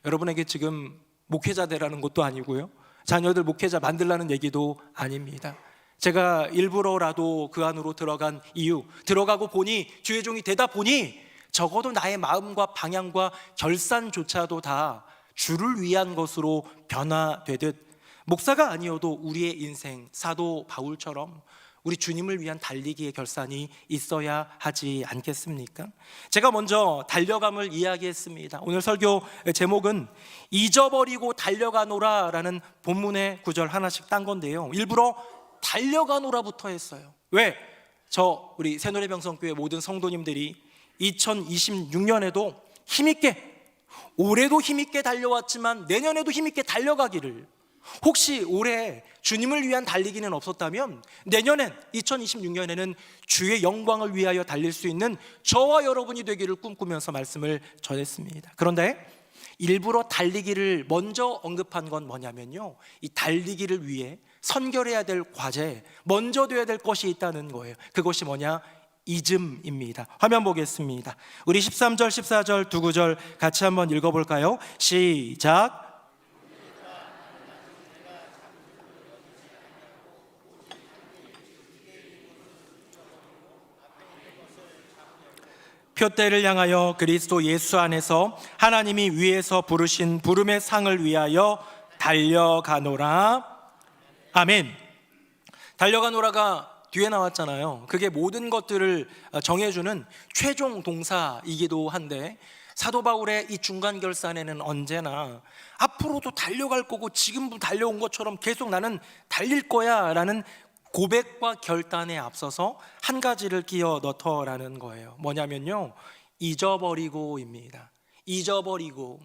여러분에게 지금 목회자 되라는 것도 아니고요, 자녀들 목회자 만들라는 얘기도 아닙니다. 제가 일부러라도 그 안으로 들어간 이유, 들어가고 보니, 주의 종이 되다 보니 적어도 나의 마음과 방향과 결산조차도 다 주를 위한 것으로 변화되듯, 목사가 아니어도 우리의 인생, 사도 바울처럼 우리 주님을 위한 달리기의 결산이 있어야 하지 않겠습니까? 제가 먼저 달려감을 이야기했습니다. 오늘 설교 제목은 잊어버리고 달려가노라 라는 본문의 구절 하나씩 딴 건데요, 일부러 달려가노라부터 했어요. 왜? 우리 새노래병성교회 모든 성도님들이 2026년에도 힘있게, 올해도 힘있게 달려왔지만 내년에도 힘있게 달려가기를, 혹시 올해 주님을 위한 달리기는 없었다면 내년엔 2026년에는 주의 영광을 위하여 달릴 수 있는 저와 여러분이 되기를 꿈꾸면서 말씀을 전했습니다. 그런데 일부러 달리기를 먼저 언급한 건 뭐냐면요, 이 달리기를 위해 선결해야 될 과제, 먼저 돼야 될 것이 있다는 거예요. 그것이 뭐냐? 잊음입니다. 화면 보겠습니다. 우리 13절, 14절 두 구절 같이 한번 읽어볼까요? 시작. 표대를 향하여 그리스도 예수 안에서 하나님이 위에서 부르신 부름의 상을 위하여 달려가노라. 아멘. 달려가노라가 뒤에 나왔잖아요. 그게 모든 것들을 정해주는 최종 동사이기도 한데, 사도 바울의 이 중간 결산에는 언제나 앞으로도 달려갈 거고 지금도 달려온 것처럼 계속 나는 달릴 거야 라는 고백과 결단에 앞서서 한 가지를 끼워 넣더라는 거예요. 뭐냐면요, 잊어버리고입니다. 잊어버리고,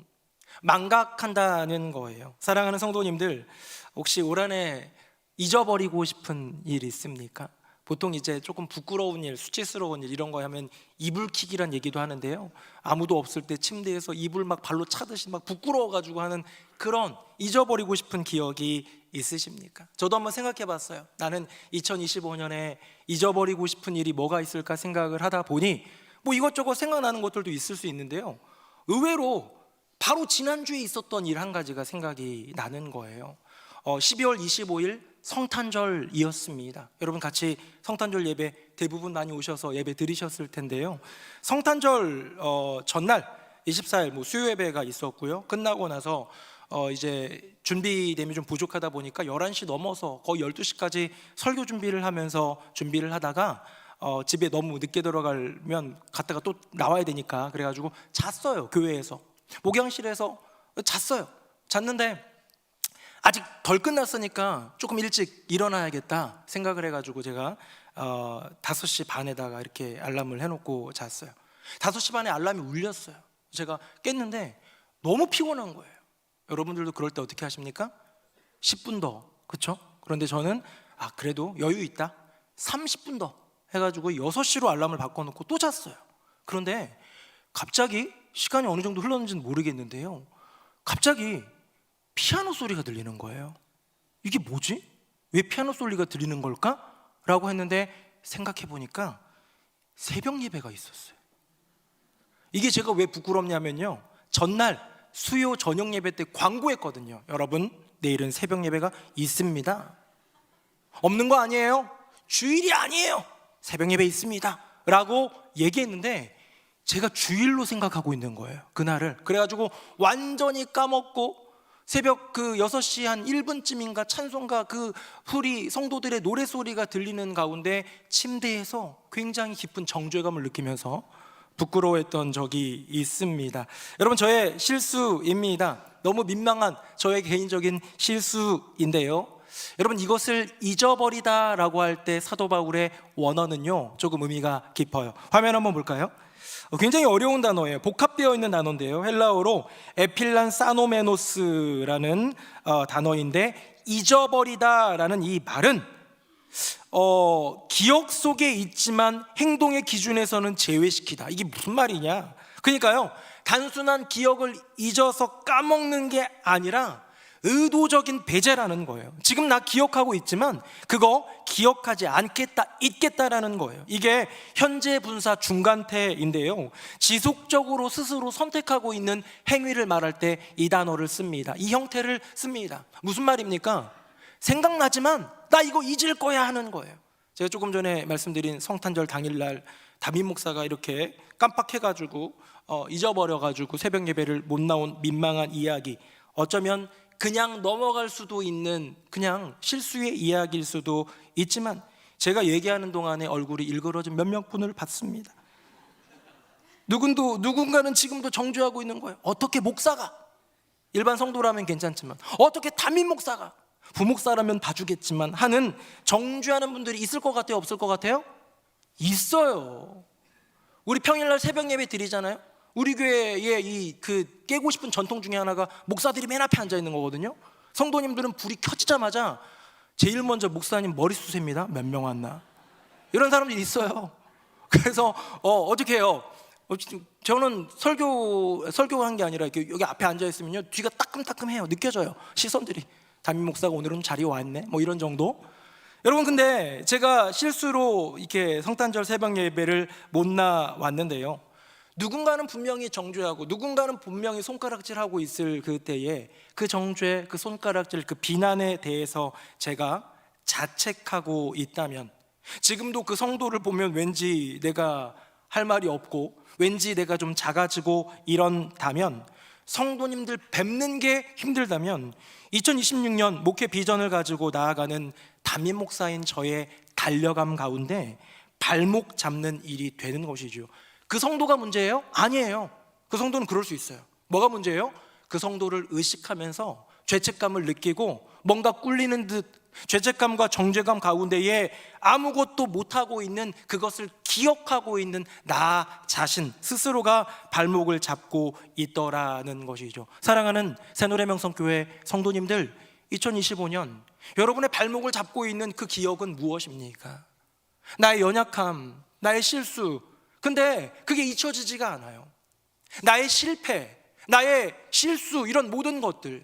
망각한다는 거예요. 사랑하는 성도님들, 혹시 올 한해 잊어버리고 싶은 일 있습니까? 보통 이제 조금 부끄러운 일, 수치스러운 일 이런 거 하면 이불킥이란 얘기도 하는데요, 아무도 없을 때 침대에서 이불 막 발로 차듯이 막 부끄러워가지고 하는 그런 잊어버리고 싶은 기억이 있으십니까? 저도 한번 생각해 봤어요. 나는 2025년에 잊어버리고 싶은 일이 뭐가 있을까 생각을 하다 보니 뭐 이것저것 생각나는 것들도 있을 수 있는데요, 의외로 바로 지난주에 있었던 일 한 가지가 생각이 나는 거예요. 12월 25일 성탄절이었습니다. 여러분 같이 성탄절 예배 대부분 많이 오셔서 예배 드리셨을 텐데요, 성탄절 전날 24일 수요 예배가 있었고요. 끝나고 나서 이제 준비됨이 좀 부족하다 보니까 11시 넘어서 거의 12시까지 설교 준비를 하면서 준비를 하다가 집에 너무 늦게 들어가면 갔다가 또 나와야 되니까 그래가지고 잤어요. 교회에서 목양실에서 잤어요. 잤는데 아직 덜 끝났으니까 조금 일찍 일어나야겠다 생각을 해가지고 제가 5시 반에다가 이렇게 알람을 해놓고 잤어요. 5시 반에 알람이 울렸어요. 제가 깼는데 너무 피곤한 거예요. 여러분들도 그럴 때 어떻게 하십니까? 10분 더, 그렇죠? 그런데 저는 그래도 여유 있다, 30분 더 해가지고 6시로 알람을 바꿔놓고 또 잤어요. 그런데 갑자기 시간이 어느 정도 흘렀는지는 모르겠는데요, 갑자기 피아노 소리가 들리는 거예요. 이게 뭐지? 왜 피아노 소리가 들리는 걸까? 라고 했는데 생각해 보니까 새벽 예배가 있었어요. 이게 제가 왜 부끄럽냐면요, 전날 수요 저녁 예배 때 광고했거든요. 여러분, 내일은 새벽 예배가 있습니다. 없는 거 아니에요. 주일이 아니에요. 새벽 예배 있습니다 라고 얘기했는데 제가 주일로 생각하고 있는 거예요, 그날을. 그래가지고 완전히 까먹고 새벽 6시 한 1분쯤인가 찬송가 우리 성도들의 노래소리가 들리는 가운데 침대에서 굉장히 깊은 정죄감을 느끼면서 부끄러워했던 적이 있습니다. 여러분, 저의 실수입니다. 너무 민망한 저의 개인적인 실수인데요, 여러분, 이것을 잊어버리다라고 할 때 사도 바울의 원어는요 조금 의미가 깊어요. 화면 한번 볼까요? 굉장히 어려운 단어예요. 복합되어 있는 단어인데요, 헬라어로 에필란 사노메노스라는 단어인데, 잊어버리다라는 이 말은 기억 속에 있지만 행동의 기준에서는 제외시키다. 이게 무슨 말이냐? 그러니까요, 단순한 기억을 잊어서 까먹는 게 아니라 의도적인 배제라는 거예요. 지금 나 기억하고 있지만 그거 기억하지 않겠다, 잊겠다라는 거예요. 이게 현재 분사 중간태인데요, 지속적으로 스스로 선택하고 있는 행위를 말할 때 이 단어를 씁니다. 이 형태를 씁니다. 무슨 말입니까? 생각나지만 나 이거 잊을 거야 하는 거예요. 제가 조금 전에 말씀드린 성탄절 당일날 담임 목사가 이렇게 깜빡해가지고 잊어버려가지고 새벽 예배를 못 나온 민망한 이야기, 어쩌면 그냥 넘어갈 수도 있는 그냥 실수의 이야기일 수도 있지만, 제가 얘기하는 동안에 얼굴이 일그러진 몇몇 분을 봤습니다. 누군가는 지금도 정죄하고 있는 거예요. 어떻게 목사가, 일반 성도라면 괜찮지만 어떻게 담임 목사가, 부목사라면 봐주겠지만 하는 정죄하는 분들이 있을 것 같아요? 없을 것 같아요? 있어요. 우리 평일날 새벽 예배 드리잖아요. 우리 교회의 깨고 싶은 전통 중에 하나가 목사들이 맨 앞에 앉아 있는 거거든요. 성도님들은 불이 켜지자마자 제일 먼저 목사님 머리 쑤셉니다. 몇 명 왔나? 이런 사람들이 있어요. 그래서 어떻게 해요? 저는 설교한 게 아니라 이렇게 여기 앞에 앉아 있으면요, 뒤가 따끔따끔해요. 느껴져요. 시선들이. 담임 목사가 오늘은 자리에 왔네, 뭐 이런 정도. 여러분, 근데 제가 실수로 이렇게 성탄절 새벽 예배를 못 나왔는데요, 누군가는 분명히 정죄하고 누군가는 분명히 손가락질하고 있을 그때에 그 정죄, 그 손가락질, 그 비난에 대해서 제가 자책하고 있다면, 지금도 그 성도를 보면 왠지 내가 할 말이 없고 왠지 내가 좀 작아지고 이런다면, 성도님들 뵙는 게 힘들다면 2026년 목회 비전을 가지고 나아가는 담임 목사인 저의 달려감 가운데 발목 잡는 일이 되는 것이죠. 그 성도가 문제예요? 아니에요. 그 성도는 그럴 수 있어요. 뭐가 문제예요? 그 성도를 의식하면서 죄책감을 느끼고 뭔가 꿀리는 듯 죄책감과 정죄감 가운데에 아무것도 못하고 있는, 그것을 기억하고 있는 나 자신 스스로가 발목을 잡고 있더라는 것이죠. 사랑하는 새노래명성교회 성도님들, 2025년 여러분의 발목을 잡고 있는 그 기억은 무엇입니까? 나의 연약함, 나의 실수. 근데 그게 잊혀지지가 않아요. 나의 실패, 나의 실수, 이런 모든 것들,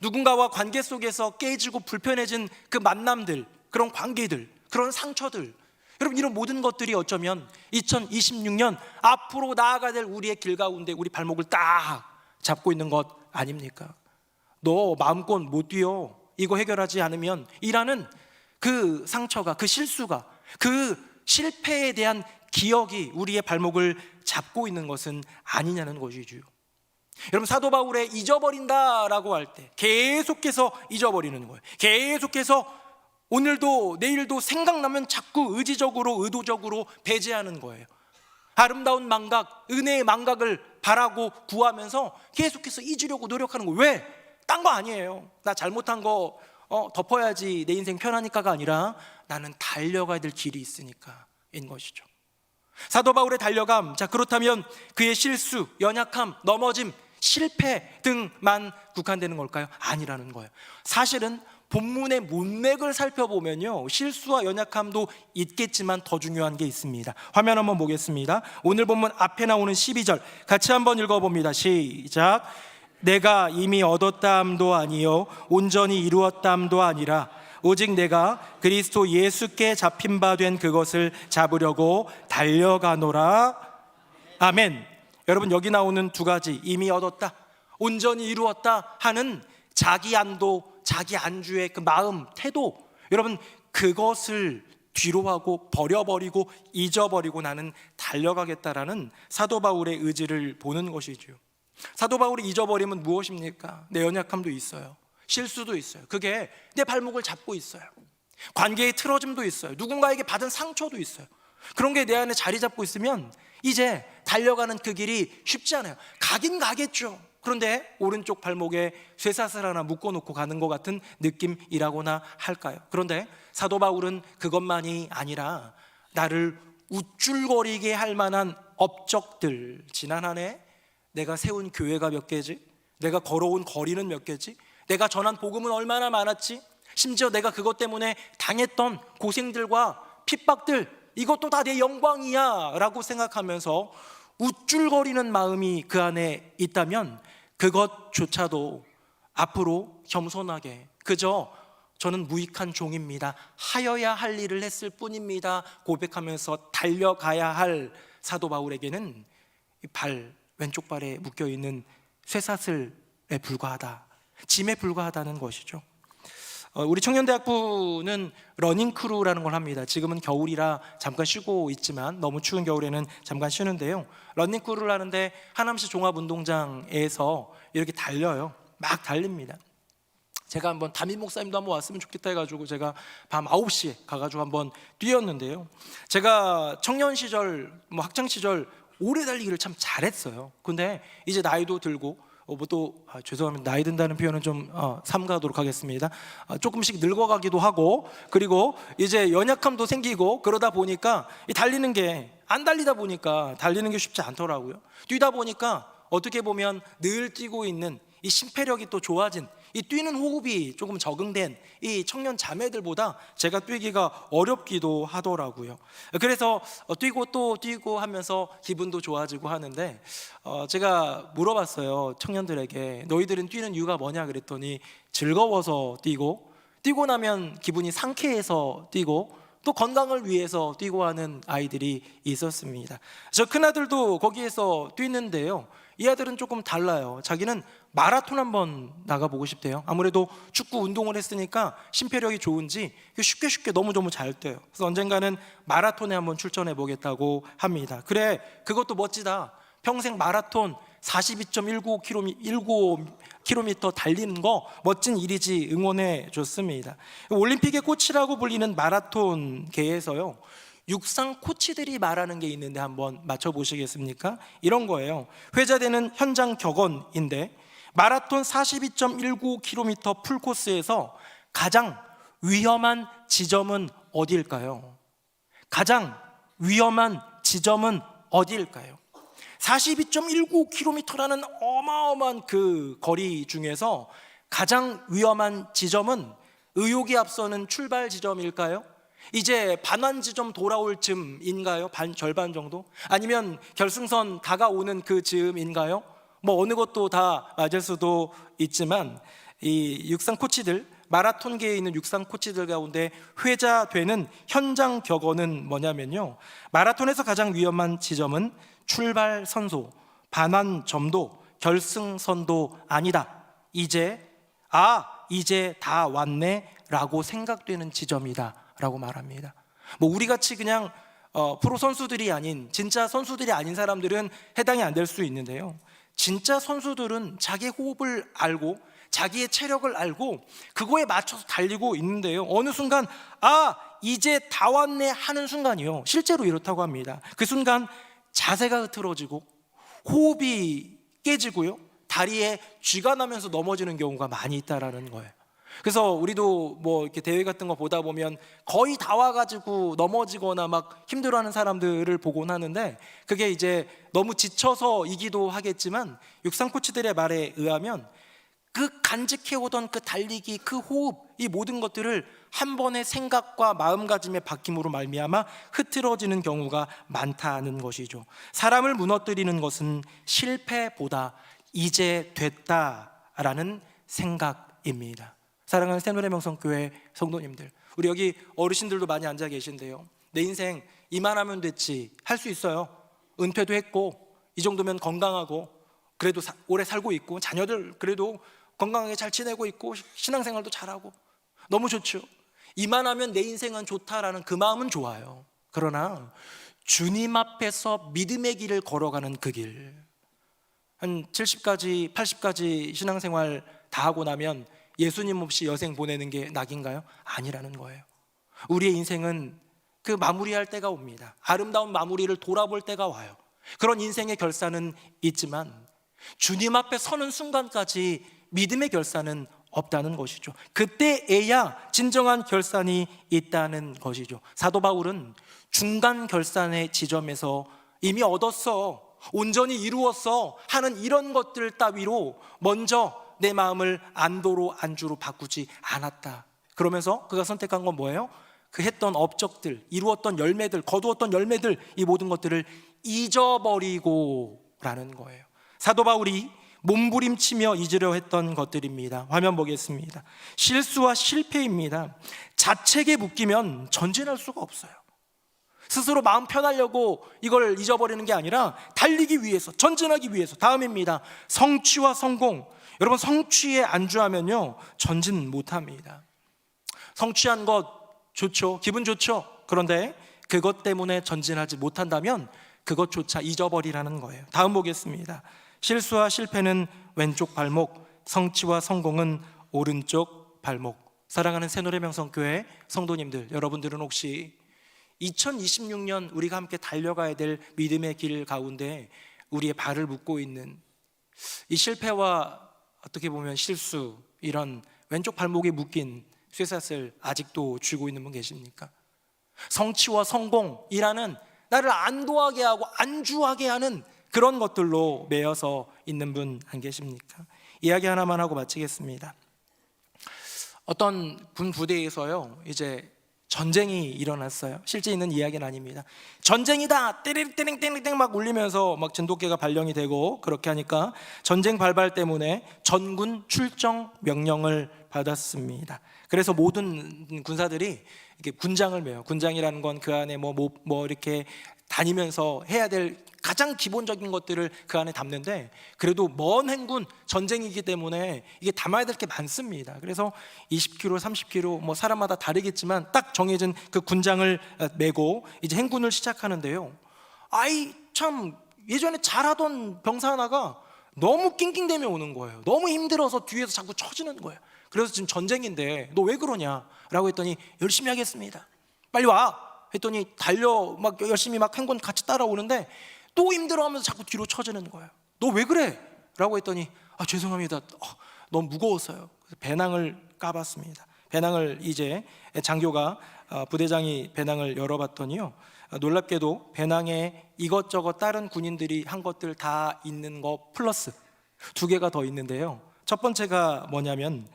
누군가와 관계 속에서 깨지고 불편해진 그 만남들, 그런 관계들, 그런 상처들, 여러분, 이런 모든 것들이 어쩌면 2026년 앞으로 나아가야 될 우리의 길 가운데 우리 발목을 딱 잡고 있는 것 아닙니까? 너 마음껏 못 뛰어, 이거 해결하지 않으면, 이라는 그 상처가, 그 실수가, 그 실패에 대한 기억이 우리의 발목을 잡고 있는 것은 아니냐는 것이죠. 여러분, 사도 바울의 잊어버린다라고 할 때 계속해서 잊어버리는 거예요. 계속해서 오늘도 내일도 생각나면 자꾸 의지적으로, 의도적으로 배제하는 거예요. 아름다운 망각, 은혜의 망각을 바라고 구하면서 계속해서 잊으려고 노력하는 거예요. 왜? 딴 거 아니에요. 나 잘못한 거 덮어야지 내 인생 편하니까가 아니라 나는 달려가야 될 길이 있으니까인 것이죠. 사도 바울의 달려감, 자, 그렇다면 그의 실수, 연약함, 넘어짐, 실패 등만 국한되는 걸까요? 아니라는 거예요. 사실은 본문의 문맥을 살펴보면요, 실수와 연약함도 있겠지만 더 중요한 게 있습니다. 화면 한번 보겠습니다. 오늘 본문 앞에 나오는 12절 같이 한번 읽어봅니다. 시작. 내가 이미 얻었다함도 아니요 온전히 이루었다함도 아니라 오직 내가 그리스도 예수께 잡힌 바 된 그것을 잡으려고 달려가노라. 아멘. 여러분, 여기 나오는 두 가지, 이미 얻었다, 온전히 이루었다 하는 자기 안도, 자기 안주의 그 마음, 태도, 여러분, 그것을 뒤로하고 버려버리고 잊어버리고 나는 달려가겠다라는 사도 바울의 의지를 보는 것이죠. 사도 바울이 잊어버리면 무엇입니까? 내 연약함도 있어요. 실수도 있어요. 그게 내 발목을 잡고 있어요. 관계의 틀어짐도 있어요. 누군가에게 받은 상처도 있어요. 그런 게 내 안에 자리 잡고 있으면 이제 달려가는 그 길이 쉽지 않아요. 가긴 가겠죠. 그런데 오른쪽 발목에 쇠사슬 하나 묶어놓고 가는 것 같은 느낌이라고나 할까요? 그런데 사도 바울은 그것만이 아니라 나를 우쭐거리게 할 만한 업적들, 지난 한 해 내가 세운 교회가 몇 개지? 내가 걸어온 거리는 몇 개지? 내가 전한 복음은 얼마나 많았지? 심지어 내가 그것 때문에 당했던 고생들과 핍박들, 이것도 다 내 영광이야 라고 생각하면서 우쭐거리는 마음이 그 안에 있다면 그것조차도 앞으로 겸손하게 그저 저는 무익한 종입니다, 하여야 할 일을 했을 뿐입니다 고백하면서 달려가야 할 사도 바울에게는 왼쪽 발에 묶여있는 쇠사슬에 불과하다, 짐에 불과하다는 것이죠. 우리 청년대학부는 러닝크루라는 걸 합니다. 지금은 겨울이라 잠깐 쉬고 있지만 너무 추운 겨울에는 잠깐 쉬는데요, 러닝크루를 하는데 하남시 종합운동장에서 이렇게 달려요. 막 달립니다. 제가 한번 담임 목사님도 한번 왔으면 좋겠다 해가지고 제가 밤 9시에 가가지고 한번 뛰었는데요. 제가 청년 시절, 학창 시절 오래 달리기를 참 잘했어요. 근데 이제 나이도 들고 죄송합니다. 나이 든다는 표현은 좀 삼가하도록 하겠습니다. 조금씩 늙어가기도 하고, 그리고 이제 연약함도 생기고, 그러다 보니까 달리는 게 안 달리다 보니까 달리는 게 쉽지 않더라고요. 뛰다 보니까 어떻게 보면 늘 뛰고 있는 이 심폐력이 또 좋아진, 이 뛰는 호흡이 조금 적응된 이 청년 자매들보다 제가 뛰기가 어렵기도 하더라고요. 그래서 뛰고 또 뛰고 하면서 기분도 좋아지고 하는데, 제가 물어봤어요. 청년들에게 너희들은 뛰는 이유가 뭐냐 그랬더니 즐거워서 뛰고 나면 기분이 상쾌해서 뛰고, 또 건강을 위해서 뛰고 하는 아이들이 있었습니다. 저 큰아들도 거기에서 뛰는데요, 이 아들은 조금 달라요. 자기는 마라톤 한번 나가보고 싶대요. 아무래도 축구 운동을 했으니까 심폐력이 좋은지 쉽게 너무너무 잘 뛰어요. 그래서 언젠가는 마라톤에 한번 출전해 보겠다고 합니다. 그래, 그것도 멋지다. 평생 마라톤 42.19km 달리는 거 멋진 일이지, 응원해 줬습니다. 올림픽의 꽃이라고 불리는 마라톤계에서요, 육상 코치들이 말하는 게 있는데 한번 맞춰보시겠습니까? 이런 거예요. 회자되는 현장 격언인데, 마라톤 42.19km 풀코스에서 가장 위험한 지점은 어디일까요? 가장 위험한 지점은 어디일까요? 42.19km라는 어마어마한 그 거리 중에서 가장 위험한 지점은 의욕이 앞서는 출발 지점일까요? 이제 반환 지점 돌아올 즈음인가요? 절반 정도? 아니면 결승선 다가오는 그 즈음인가요? 어느 것도 다 맞을 수도 있지만, 이 육상 코치들, 마라톤계에 있는 육상 코치들 가운데 회자되는 현장 격언은 뭐냐면요, 마라톤에서 가장 위험한 지점은 출발선소, 반환점도, 결승선도 아니다. 이제 다 왔네 라고 생각되는 지점이다 라고 말합니다. 우리같이 그냥 프로 선수들이 아닌, 진짜 선수들이 아닌 사람들은 해당이 안 될 수 있는데요, 진짜 선수들은 자기 호흡을 알고 자기의 체력을 알고 그거에 맞춰서 달리고 있는데요, 어느 순간 이제 다 왔네 하는 순간이요, 실제로 이렇다고 합니다. 그 순간 자세가 흐트러지고 호흡이 깨지고요, 다리에 쥐가 나면서 넘어지는 경우가 많이 있다라는 거예요. 그래서 우리도 이렇게 대회 같은 거 보다 보면 거의 다 와가지고 넘어지거나 막 힘들어하는 사람들을 보곤 하는데, 그게 이제 너무 지쳐서이기도 하겠지만, 육상 코치들의 말에 의하면 그 간직해오던 그 달리기, 그 호흡, 이 모든 것들을 한 번의 생각과 마음가짐의 바뀜으로 말미암아 흐트러지는 경우가 많다는 것이죠. 사람을 무너뜨리는 것은 실패보다 이제 됐다라는 생각입니다. 사랑하는 새노래명성교회 성도님들, 우리 여기 어르신들도 많이 앉아 계신데요, 내 인생 이만하면 됐지 할 수 있어요. 은퇴도 했고, 이 정도면 건강하고, 그래도 오래 살고 있고, 자녀들 그래도 건강하게 잘 지내고 있고, 신앙생활도 잘하고, 너무 좋죠. 이만하면 내 인생은 좋다라는 그 마음은 좋아요. 그러나 주님 앞에서 믿음의 길을 걸어가는 그 길, 한 70까지 80까지 신앙생활 다 하고 나면 예수님 없이 여생 보내는 게 낙인가요? 아니라는 거예요. 우리의 인생은 그 마무리할 때가 옵니다. 아름다운 마무리를 돌아볼 때가 와요. 그런 인생의 결산은 있지만 주님 앞에 서는 순간까지 믿음의 결산은 없다는 것이죠. 그때에야 진정한 결산이 있다는 것이죠. 사도 바울은 중간 결산의 지점에서 이미 얻었어, 온전히 이루었어 하는 이런 것들 따위로 먼저 내 마음을 안도로 안주로 바꾸지 않았다. 그러면서 그가 선택한 건 뭐예요? 그 했던 업적들, 이루었던 열매들, 거두었던 열매들, 이 모든 것들을 잊어버리고 라는 거예요. 사도 바울이 몸부림치며 잊으려 했던 것들입니다. 화면 보겠습니다. 실수와 실패입니다. 자책에 묶이면 전진할 수가 없어요. 스스로 마음 편하려고 이걸 잊어버리는 게 아니라 달리기 위해서, 전진하기 위해서. 다음입니다. 성취와 성공. 여러분, 성취에 안주하면요 전진 못합니다. 성취한 것 좋죠, 기분 좋죠. 그런데 그것 때문에 전진하지 못한다면 그것조차 잊어버리라는 거예요. 다음 보겠습니다. 실수와 실패는 왼쪽 발목, 성취와 성공은 오른쪽 발목. 사랑하는 새노래명성교회 성도님들, 여러분들은 혹시 2026년 우리가 함께 달려가야 될 믿음의 길 가운데 우리의 발을 묶고 있는 이 실패와 어떻게 보면 실수, 이런 왼쪽 발목에 묶인 쇠사슬 아직도 쥐고 있는 분 계십니까? 성취와 성공이라는 나를 안도하게 하고 안주하게 하는 그런 것들로 매여서 있는 분 안 계십니까? 이야기 하나만 하고 마치겠습니다. 어떤 군 부대에서요, 이제 전쟁이 일어났어요. 실제 있는 이야기는 아닙니다. 전쟁이다, 떼링떼링떼링 막 울리면서 막 진돗개가 발령이 되고, 그렇게 하니까 전쟁 발발 때문에 전군 출정 명령을 받았습니다. 그래서 모든 군사들이 이렇게 군장을 매요. 군장이라는 건 그 안에 뭐 이렇게 다니면서 해야 될 가장 기본적인 것들을 그 안에 담는데, 그래도 먼 행군 전쟁이기 때문에 이게 담아야 될 게 많습니다. 그래서 20kg, 30kg 뭐 사람마다 다르겠지만 딱 정해진 그 군장을 메고 이제 행군을 시작하는데요. 아이 참 예전에 잘하던 병사 하나가 너무 낑낑대며 오는 거예요. 너무 힘들어서 뒤에서 자꾸 쳐지는 거예요. 그래서 지금 전쟁인데 너 왜 그러냐라고 했더니 열심히 하겠습니다. 빨리 와 했더니 달려 막 열심히 막 행군 같이 따라오는데 또 힘들어하면서 자꾸 뒤로 쳐지는 거예요. 너 왜 그래? 라고 했더니 죄송합니다. 너무 무거웠어요. 그래서 배낭을 까봤습니다. 배낭을 이제 장교가 부대장이 배낭을 열어봤더니요, 놀랍게도 배낭에 이것저것 다른 군인들이 한 것들 다 있는 거 플러스 2개가 더 있는데요. 첫 번째가 뭐냐면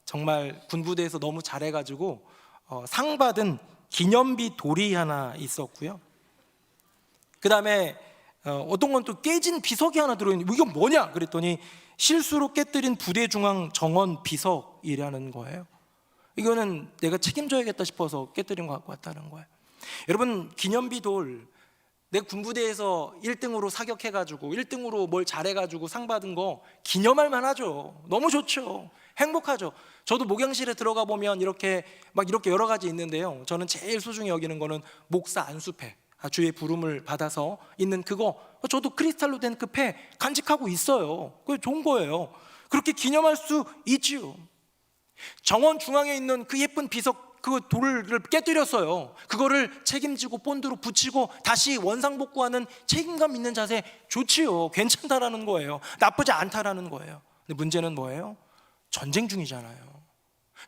정말 군부대에서 너무 잘해가지고 상 받은 기념비 돌이 하나 있었고요. 그 다음에 어떤 건 또 깨진 비석이 하나 들어있는데 이건 뭐냐? 그랬더니 실수로 깨뜨린 부대 중앙 정원 비석이라는 거예요. 이거는 내가 책임져야겠다 싶어서 깨뜨린 것 같고 왔다는 거예요. 여러분, 기념비 돌, 내 군부대에서 1등으로 사격해가지고 1등으로 뭘 잘해가지고 상 받은 거 기념할 만하죠. 너무 좋죠. 행복하죠. 저도 목양실에 들어가 보면 이렇게 여러 가지 있는데요, 저는 제일 소중히 여기는 거는 목사 안수패, 주의 부름을 받아서 있는 그거, 저도 크리스탈로 된 그 패 간직하고 있어요. 그게 좋은 거예요. 그렇게 기념할 수 있지요. 정원 중앙에 있는 그 예쁜 비석, 그 돌을 깨뜨렸어요. 그거를 책임지고 본드로 붙이고 다시 원상복구하는 책임감 있는 자세 좋지요. 괜찮다라는 거예요. 나쁘지 않다라는 거예요. 근데 문제는 뭐예요? 전쟁 중이잖아요.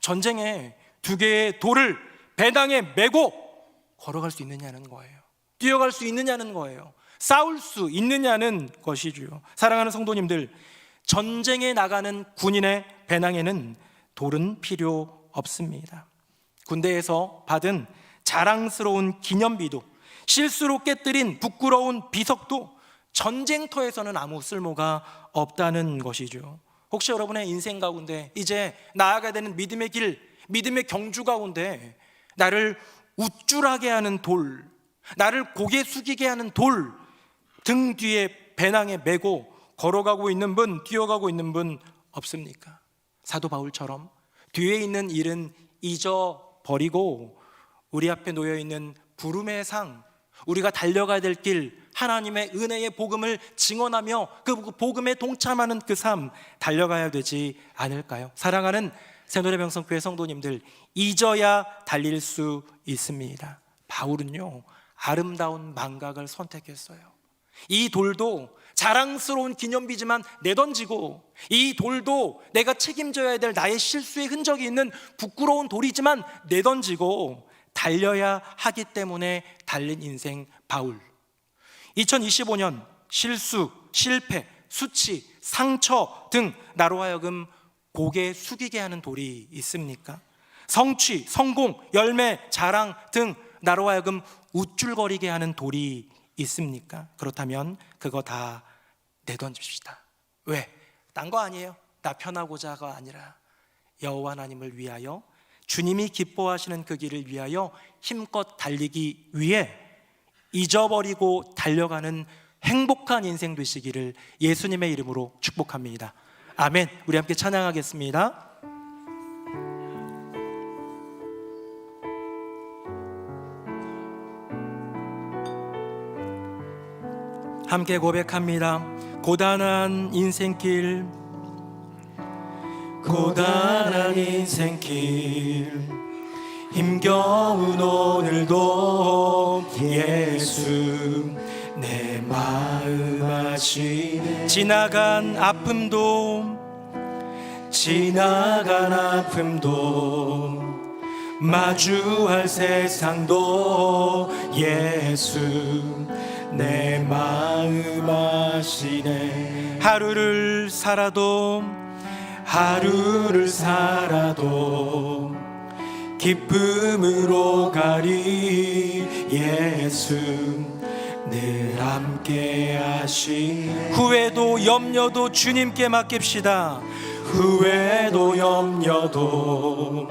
전쟁에 2개의 돌을 배낭에 메고 걸어갈 수 있느냐는 거예요. 뛰어갈 수 있느냐는 거예요. 싸울 수 있느냐는 것이죠. 사랑하는 성도님들, 전쟁에 나가는 군인의 배낭에는 돌은 필요 없습니다. 군대에서 받은 자랑스러운 기념비도, 실수로 깨뜨린 부끄러운 비석도 전쟁터에서는 아무 쓸모가 없다는 것이죠. 혹시 여러분의 인생 가운데 이제 나아가야 되는 믿음의 길, 믿음의 경주 가운데 나를 우쭐하게 하는 돌, 나를 고개 숙이게 하는 돌, 등 뒤에 배낭에 메고 걸어가고 있는 분, 뛰어가고 있는 분 없습니까? 사도 바울처럼 뒤에 있는 일은 잊어버리고 우리 앞에 놓여있는 부름의 상, 우리가 달려가야 될 길, 하나님의 은혜의 복음을 증언하며 그 복음에 동참하는 그 삶 달려가야 되지 않을까요? 사랑하는 새노래명성교회 성도님들, 잊어야 달릴 수 있습니다. 바울은요, 아름다운 망각을 선택했어요. 이 돌도 자랑스러운 기념비지만 내던지고, 이 돌도 내가 책임져야 될 나의 실수의 흔적이 있는 부끄러운 돌이지만 내던지고 달려야 하기 때문에 달린 인생 바울. 2025년 실수, 실패, 수치, 상처 등 나로 하여금 고개 숙이게 하는 돌이 있습니까? 성취, 성공, 열매, 자랑 등 나로 하여금 우쭐거리게 하는 돌이 있습니까? 그렇다면 그거 다 내던집시다. 왜? 딴 거 아니에요. 나 편하고자가 아니라 여호와 하나님을 위하여, 주님이 기뻐하시는 그 길을 위하여 힘껏 달리기 위해 잊어버리고 달려가는 행복한 인생 되시기를 예수님의 이름으로 축복합니다. 아멘. 우리 함께 찬양하겠습니다. 함께 고백합니다. 고단한 인생길, 고단한 인생길 힘겨운 오늘도 예수 내 마음 아시네. 지나간 아픔도 마주할 세상도 예수 내 마음 아시네. 하루를 살아도 기쁨으로 가리 예수 늘 함께 하시네. 후회도 염려도 주님께 맡깁시다. 후회도 염려도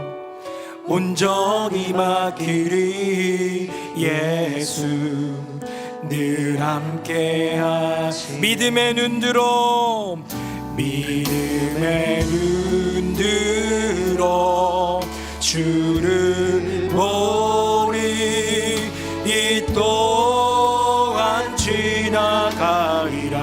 온전히 맡기리 예수 늘 함께 하시네. 믿음의 눈 들어 주를 보리. 이 또한 지나가리라.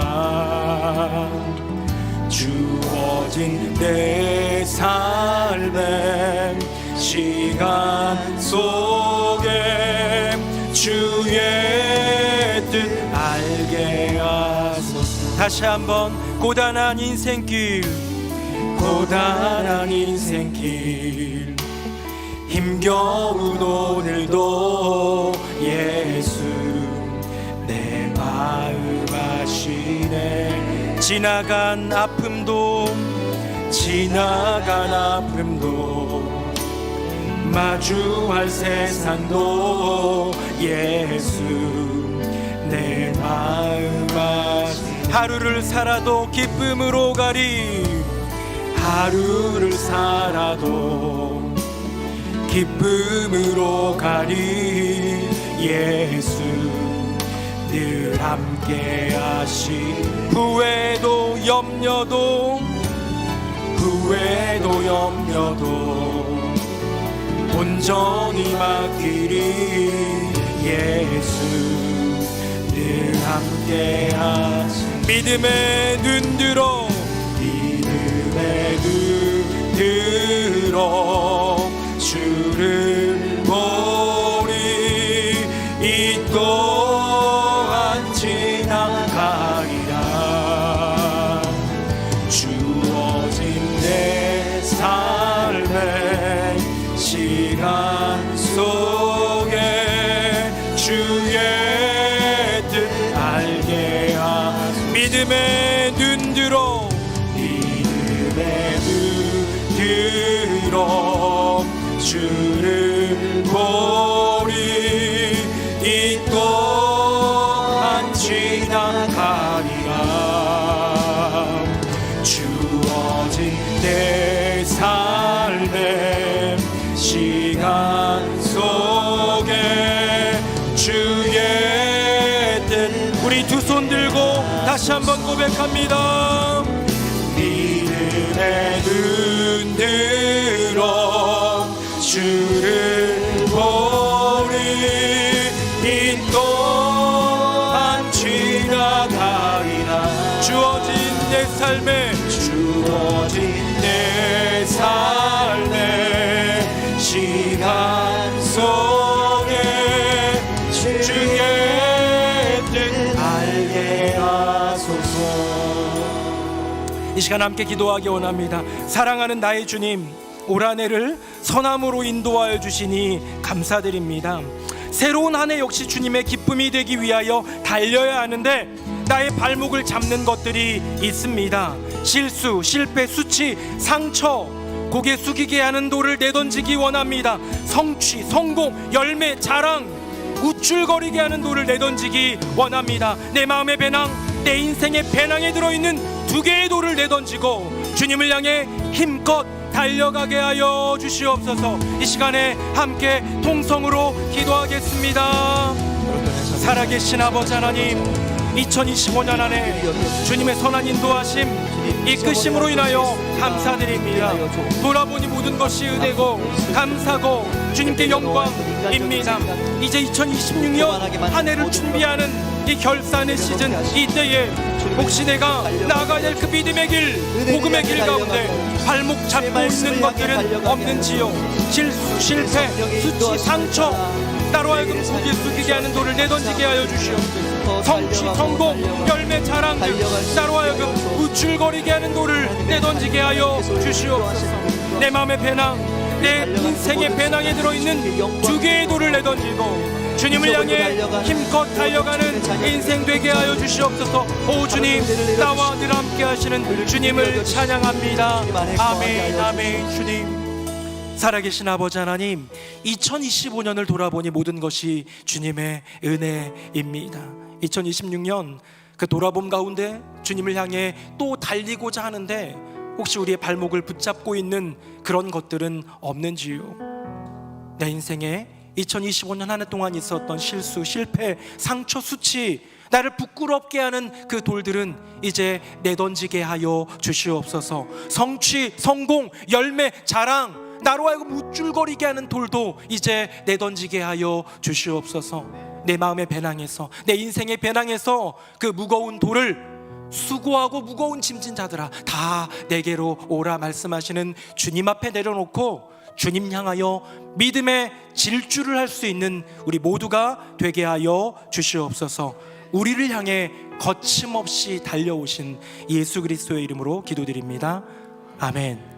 주어진 내 삶의 시간 속에 주의 뜻 알게 하소서. 다시 한번 고단한 인생길 힘겨운 오늘도 예수 내 마음 아시네. 지나간 아픔도 마주할 세상도 예수 내 마음 아시네. 하루를 살아도 기쁨으로 가리. 하루를 살아도 기쁨으로 가리. 예수 늘 함께 하시. 후회도 염려도 온전히 맡기리. 예수 늘 함께 하시. 믿음의 눈 들어 주를 보리. 이 또한 지나가리라. 주어진 내 삶의 시간 속에 주의 뜻 알게 하소서. 믿음의 눈 들어 주를 보리. 이 또한 지나가리라. 주어진 내 삶의 시간 속에 주의 뜻. 우리 두 손 들고 다시 한번 고백합니다. 믿음의 눈 들어 주를 보리. 이 또한 지나가리라. 주어진 내 삶의 시간 속에 주의 뜻 알게 하소서. 이 시간 함께 기도하기 원합니다. 사랑하는 나의 주님, 올 한 해를 선함으로 인도하여 주시니 감사드립니다. 새로운 한 해 역시 주님의 기쁨이 되기 위하여 달려야 하는데 나의 발목을 잡는 것들이 있습니다. 실수, 실패, 수치, 상처, 고개 숙이게 하는 돌을 내던지기 원합니다. 성취, 성공, 열매, 자랑, 우쭐거리게 하는 돌을 내던지기 원합니다. 내 마음의 배낭, 내 인생의 배낭에 들어있는 두 개의 돌을 내던지고 주님을 향해 힘껏 달려가게 하여 주시옵소서. 이 시간에 함께 통성으로 기도하겠습니다. 살아계신 아버지 하나님, 2025년 안에 주님의 선한 인도하심, 이끄심으로 인하여 감사드립니다. 돌아보니 모든 것이 은혜고 감사고 주님께 영광입니다. 이제 2026년 한 해를 준비하는 이 결산의 시즌, 이때에 혹시 내가 나아가야 될 그 믿음의 길, 복음의 길 가운데 발목 잡고 있는 것들은 없는지요? 실수, 실패, 수치, 상처, 나로 하여금 고개 숙이게 하는 돌을 내던지게 하여 주시옵소서. 성취, 성공, 열매, 자랑 등 나로 하여금 우쭐거리게 하는 돌을 내던지게 하여 주시옵소서. 내 마음의 배낭, 내 인생의 배낭에 들어있는 두 개의 돌을 내던지고 주님을 향해 힘껏 달려가는 인생 되게 하여 주시옵소서. 오 주님, 나와 늘 함께 하시는 주님을 찬양합니다. 아멘, 아멘. 주님, 살아계신 아버지 하나님, 2025년을 돌아보니 모든 것이 주님의 은혜입니다. 2026년 그 돌아봄 가운데 주님을 향해 또 달리고자 하는데 혹시 우리의 발목을 붙잡고 있는 그런 것들은 없는지요? 내 인생에 2025년 한 해 동안 있었던 실수, 실패, 상처, 수치, 나를 부끄럽게 하는 그 돌들은 이제 내던지게 하여 주시옵소서. 성취, 성공, 열매, 자랑, 나로 하여금 우쭐거리게 하는 돌도 이제 내던지게 하여 주시옵소서. 내 마음의 배낭에서, 내 인생의 배낭에서 그 무거운 돌을 수고하고 무거운 짐진 자들아 다 내게로 오라 말씀하시는 주님 앞에 내려놓고 주님 향하여 믿음의 질주를 할 수 있는 우리 모두가 되게 하여 주시옵소서. 우리를 향해 거침없이 달려오신 예수 그리스도의 이름으로 기도드립니다. 아멘.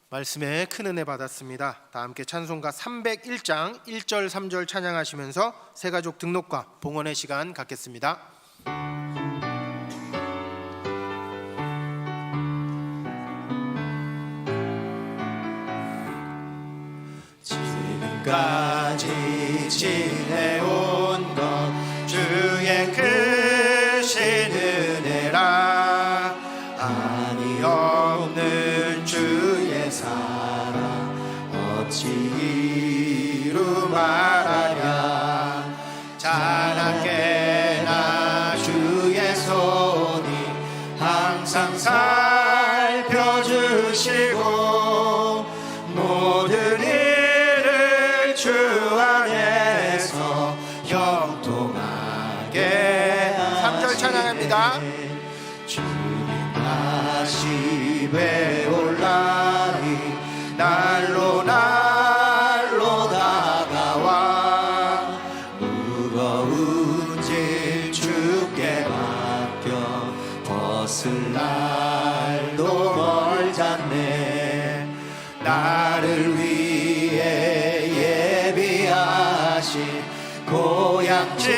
말씀에 큰 은혜 받았습니다. 다 함께 찬송가 301장 1절 3절 찬양하시면서 새가족 등록과 봉헌의 시간 갖겠습니다. 지금까지 지내온 것 주의 크신 은혜라. 아니 없는 주의 사랑 어찌 이루 말하랴. 자나깨나 주의 손이 항상 살펴주시고 모든 일을 주 안에서 형통하게 3절 찬양합니다. 아시베 올라니 날로 날로 다가와 무거운 짐 주께 맡겨 벗을 날도 멀잖네. 나를 위해 예비하신 고향집에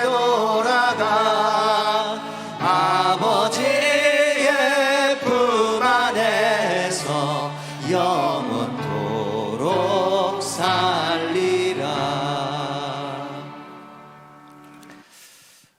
돌아가 아버지의 품 안에서 영원토록 살리라.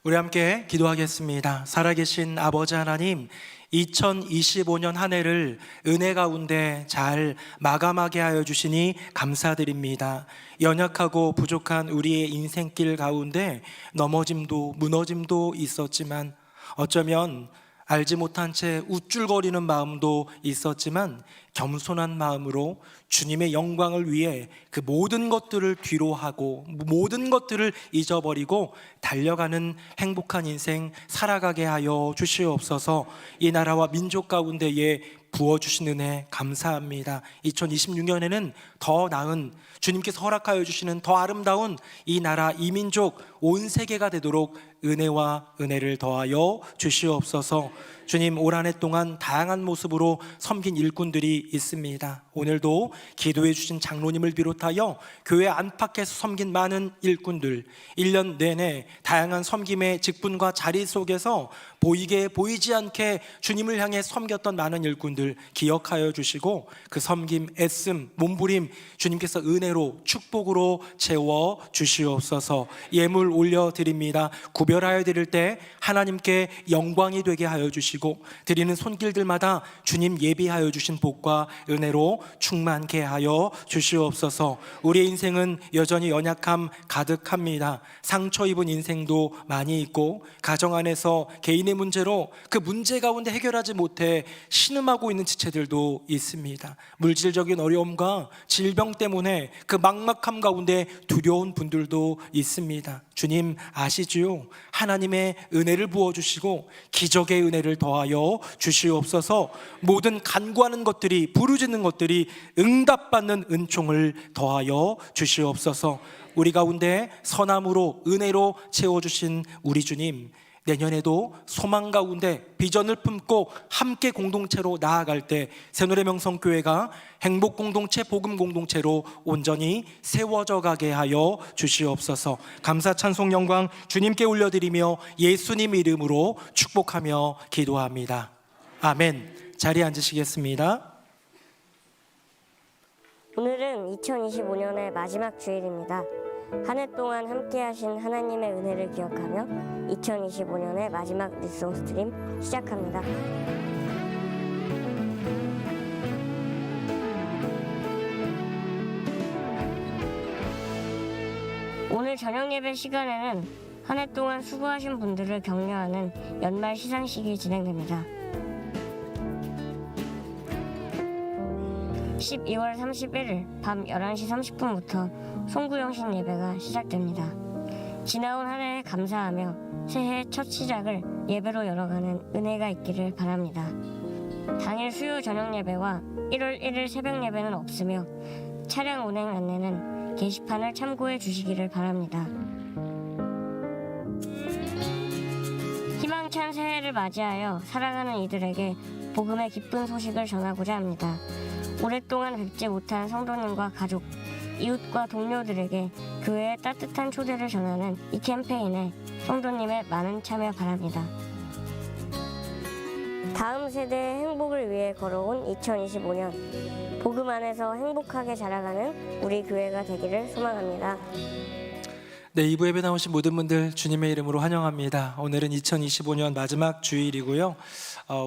우리 함께 기도하겠습니다. 살아계신 아버지 하나님, 2025년 한 해를 은혜 가운데 잘 마감하게 하여 주시니 감사드립니다. 연약하고 부족한 우리의 인생길 가운데 넘어짐도 무너짐도 있었지만 어쩌면 알지 못한 채 우쭐거리는 마음도 있었지만 겸손한 마음으로 주님의 영광을 위해 그 모든 것들을 뒤로하고 모든 것들을 잊어버리고 달려가는 행복한 인생 살아가게 하여 주시옵소서. 이 나라와 민족 가운데에 부어주신 은혜 감사합니다. 2026년에는 더 나은 주님께서 허락하여 주시는 더 아름다운 이 나라 이 민족 온 세계가 되도록 은혜와 은혜를 더하여 주시옵소서. 주님, 올 한 해 동안 다양한 모습으로 섬긴 일꾼들이 있습니다. 오늘도 기도해 주신 장로님을 비롯하여 교회 안팎에서 섬긴 많은 일꾼들, 1년 내내 다양한 섬김의 직분과 자리 속에서 보이게 보이지 않게 주님을 향해 섬겼던 많은 일꾼들 기억하여 주시고 그 섬김, 애씀, 몸부림 주님께서 은혜로 축복으로 채워 주시옵소서. 예물 올려드립니다. 구별하여 드릴 때 하나님께 영광이 되게 하여 주시고 드리는 손길들마다 주님 예비하여 주신 복과 은혜로 충만케 하여 주시옵소서. 우리의 인생은 여전히 연약함 가득합니다. 상처 입은 인생도 많이 있고 가정 안에서 개인의 문제로 그 문제 가운데 해결하지 못해 신음하고 있는 지체들도 있습니다. 물질적인 어려움과 질병 때문에 그 막막함 가운데 두려운 분들도 있습니다. 주님 아시지요? 하나님의 은혜를 부어주시고 기적의 은혜를 더하여 주시옵소서. 모든 간구하는 것들이, 부르짖는 것들이 응답받는 은총을 더하여 주시옵소서. 우리 가운데 선함으로 은혜로 채워주신 우리 주님, 내년에도 소망 가운데 비전을 품고 함께 공동체로 나아갈 때 새노래 명성교회가 행복 공동체, 복음 공동체로 온전히 세워져 가게 하여 주시옵소서. 감사 찬송 영광 주님께 올려드리며 예수님 이름으로 축복하며 기도합니다. 아멘. 자리에 앉으시겠습니다. 오늘은 2025년의 마지막 주일입니다. 한 해 동안 함께 하신 하나님의 은혜를 기억하며 2025년의 마지막 뉴스송 스트림 시작합니다. 오늘 저녁 예배 시간에는 한 해 동안 수고하신 분들을 격려하는 연말 시상식이 진행됩니다. 12월 31일 밤 11시 30분부터 송구영신 예배가 시작됩니다. 지나온 한 해에 감사하며 새해 첫 시작을 예배로 열어가는 은혜가 있기를 바랍니다. 당일 수요 저녁 예배와 1월 1일 새벽 예배는 없으며 차량 운행 안내는 게시판을 참고해 주시기를 바랍니다. 희망찬 새해를 맞이하여 살아가는 이들에게 복음의 기쁜 소식을 전하고자 합니다. 오랫동안 뵙지 못한 성도님과 가족, 이웃과 동료들에게 교회의 따뜻한 초대를 전하는 이 캠페인에 성도님의 많은 참여 바랍니다. 다음 세대의 행복을 위해 걸어온 2025년, 복음 안에서 행복하게 자라가는 우리 교회가 되기를 소망합니다. 네, 2부 예배 나오신 모든 분들 주님의 이름으로 환영합니다. 오늘은 2025년 마지막 주일이고요.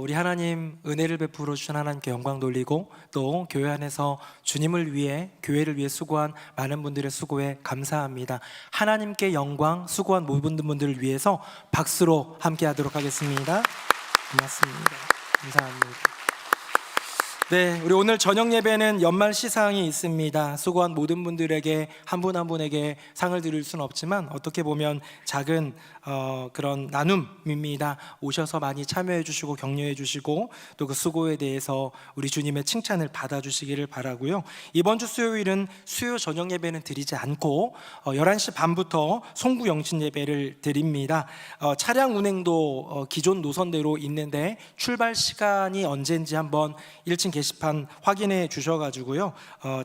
우리 하나님 은혜를 베풀어 주신 하나님께 영광 돌리고 또 교회 안에서 주님을 위해, 교회를 위해 수고한 많은 분들의 수고에 감사합니다. 하나님께 영광, 수고한 모든 분들을 위해서 박수로 함께 하도록 하겠습니다. 고맙습니다. 감사합니다. 네, 우리 오늘 저녁 예배는 연말 시상이 있습니다. 수고한 모든 분들에게 한 분 한 분에게 상을 드릴 수는 없지만 어떻게 보면 작은 그런 나눔입니다. 오셔서 많이 참여해 주시고 격려해 주시고 또 그 수고에 대해서 우리 주님의 칭찬을 받아주시기를 바라고요. 이번 주 수요일은 수요 저녁 예배는 드리지 않고 11시 반부터 송구 영신 예배를 드립니다. 차량 운행도 기존 노선대로 있는데 출발 시간이 언제인지 한번 1층 게시판 확인해 주셔가지고요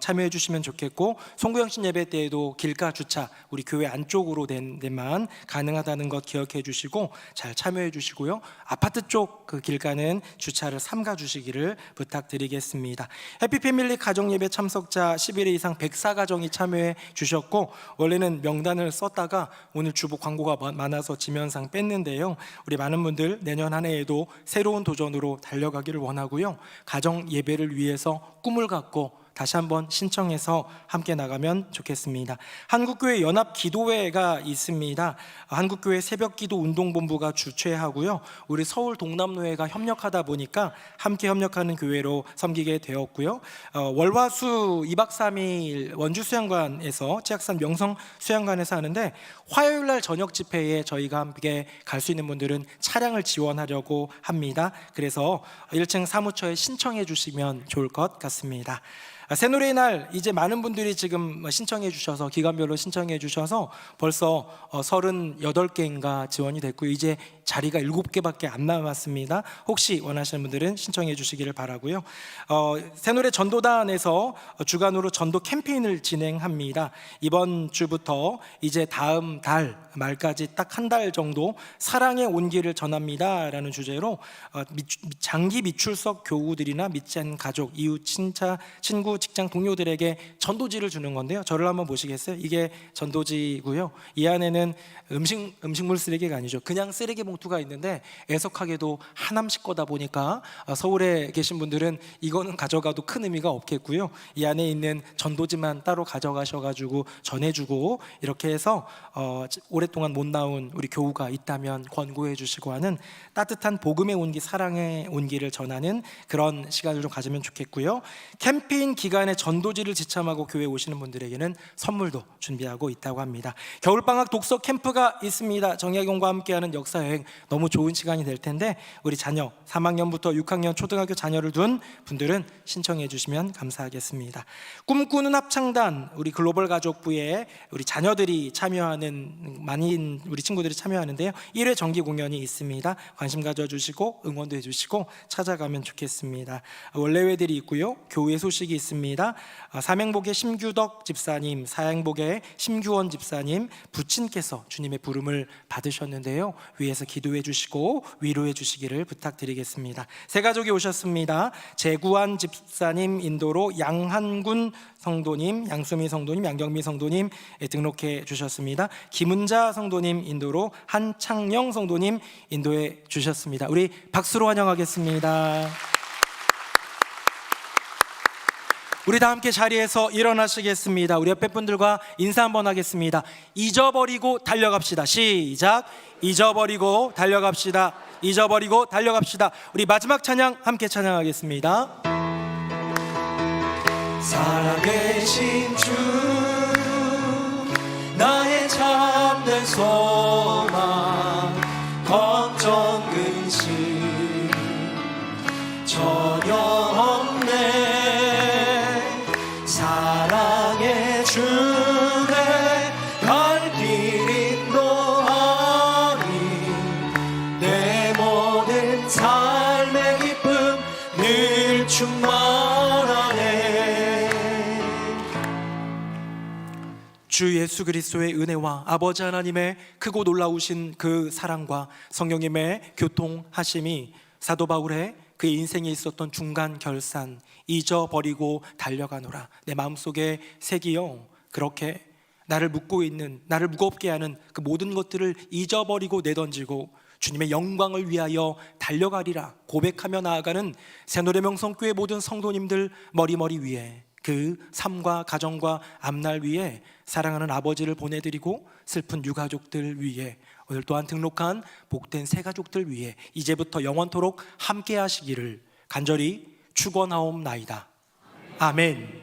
참여해 주시면 좋겠고, 송구영신 예배 때에도 길가 주차 우리 교회 안쪽으로 된 데만 가능하다는 것 기억해 주시고 잘 참여해 주시고요. 아파트 쪽 그 길가는 주차를 삼가 주시기를 부탁드리겠습니다. 해피패밀리 가정예배 참석자 11회 이상 104가정이 참여해 주셨고, 원래는 명단을 썼다가 오늘 주보 광고가 많아서 지면상 뺐는데요. 우리 많은 분들 내년 한 해에도 새로운 도전으로 달려가기를 원하고요. 가정 예배를 위해서 꿈을 갖고 다시 한번 신청해서 함께 나가면 좋겠습니다. 한국교회 연합기도회가 있습니다. 한국교회 새벽기도 운동본부가 주최하고요. 우리 서울 동남노회가 협력하다 보니까 함께 협력하는 교회로 섬기게 되었고요. 월화수 2박 3일 원주수양관에서 치악산 명성수양관에서 하는데, 화요일날 저녁 집회에 저희가 함께 갈 수 있는 분들은 차량을 지원하려고 합니다. 그래서 1층 사무처에 신청해 주시면 좋을 것 같습니다. 새노래의 날, 이제 많은 분들이 지금 신청해 주셔서 기간별로 신청해 주셔서 벌써 38개인가 지원이 됐고요. 이제 자리가 7개밖에 안 남았습니다. 혹시 원하시는 분들은 신청해 주시기를 바라고요. 새노래 전도단에서 주간으로 전도 캠페인을 진행합니다. 이번 주부터 이제 다음 달 말까지 딱 한 달 정도 사랑의 온기를 전합니다 라는 주제로 장기 미출석 교우들이나 믿지 않는 가족, 이웃, 친구, 직장 동료들에게 전도지를 주는 건데요. 저를 한번 보시겠어요? 이게 전도지고요. 이 안에는 음식물 쓰레기가 아니죠. 그냥 쓰레기 봉투가 있는데 애석하게도 하남식 거다 보니까 서울에 계신 분들은 이거는 가져가도 큰 의미가 없겠고요. 이 안에 있는 전도지만 따로 가져가셔가지고 전해주고 이렇게 해서 오랫동안 못 나온 우리 교우가 있다면 권고해 주시고 하는 따뜻한 복음의 온기, 사랑의 온기를 전하는 그런 시간을 좀 가지면 좋겠고요. 캠페인 기간에 전도지를 지참하고 교회에 오시는 분들에게는 선물도 준비하고 있다고 합니다. 겨울방학 독서 캠프가 있습니다. 정약용과 함께하는 역사여행, 너무 좋은 시간이 될 텐데 우리 자녀 3학년부터 6학년 초등학교 자녀를 둔 분들은 신청해 주시면 감사하겠습니다. 꿈꾸는 합창단, 우리 글로벌 가족부에 우리 자녀들이 참여하는, 많은 우리 친구들이 참여하는데요. 1회 정기 공연이 있습니다. 관심 가져주시고 응원도 해주시고 찾아가면 좋겠습니다. 원래회들이 있고요. 교회 소식이 있습니다. 삼행복의 심규덕 집사님, 사행복의 심규원 집사님, 부친께서 주님의 부름을 받으셨는데요. 위에서 기도해 주시고 위로해 주시기를 부탁드리겠습니다. 세 가족이 오셨습니다. 재구한 집사님 인도로 양한군 성도님, 양수미 성도님, 양경미 성도님 등록해 주셨습니다. 김은자 성도님 인도로 한창영 성도님 인도해 주셨습니다. 우리 박수로 환영하겠습니다. 우리 다 함께 자리에서 일어나시겠습니다. 우리 옆에 분들과 인사 한번 하겠습니다. 잊어버리고 달려갑시다. 시작. 잊어버리고 달려갑시다. 잊어버리고 달려갑시다. 우리 마지막 찬양 함께 찬양하겠습니다. 살아계신 주, 나의 참된 소망, 걱정 근심 전혀 없네. 사랑의 주내 갈 길 인도하니 내 모든 삶의 기쁨 늘 충만하네. 주 예수 그리스도의 은혜와 아버지 하나님의 크고 놀라우신 그 사랑과 성령님의 교통하심이 사도 바울의 그의 인생에 있었던 중간 결산, 잊어버리고 달려가노라, 내 마음속에 새기어 그렇게 나를 묶고 있는, 나를 무겁게 하는 그 모든 것들을 잊어버리고 내던지고 주님의 영광을 위하여 달려가리라 고백하며 나아가는 새노래명성교회 모든 성도님들 머리머리 위에, 그 삶과 가정과 앞날 위에 사랑하는 아버지를 보내드리고 슬픈 유가족들 위에, 오늘 또한 등록한 복된 새 가족들 위해 이제부터 영원토록 함께 하시기를 간절히 축원하옵나이다. 아멘.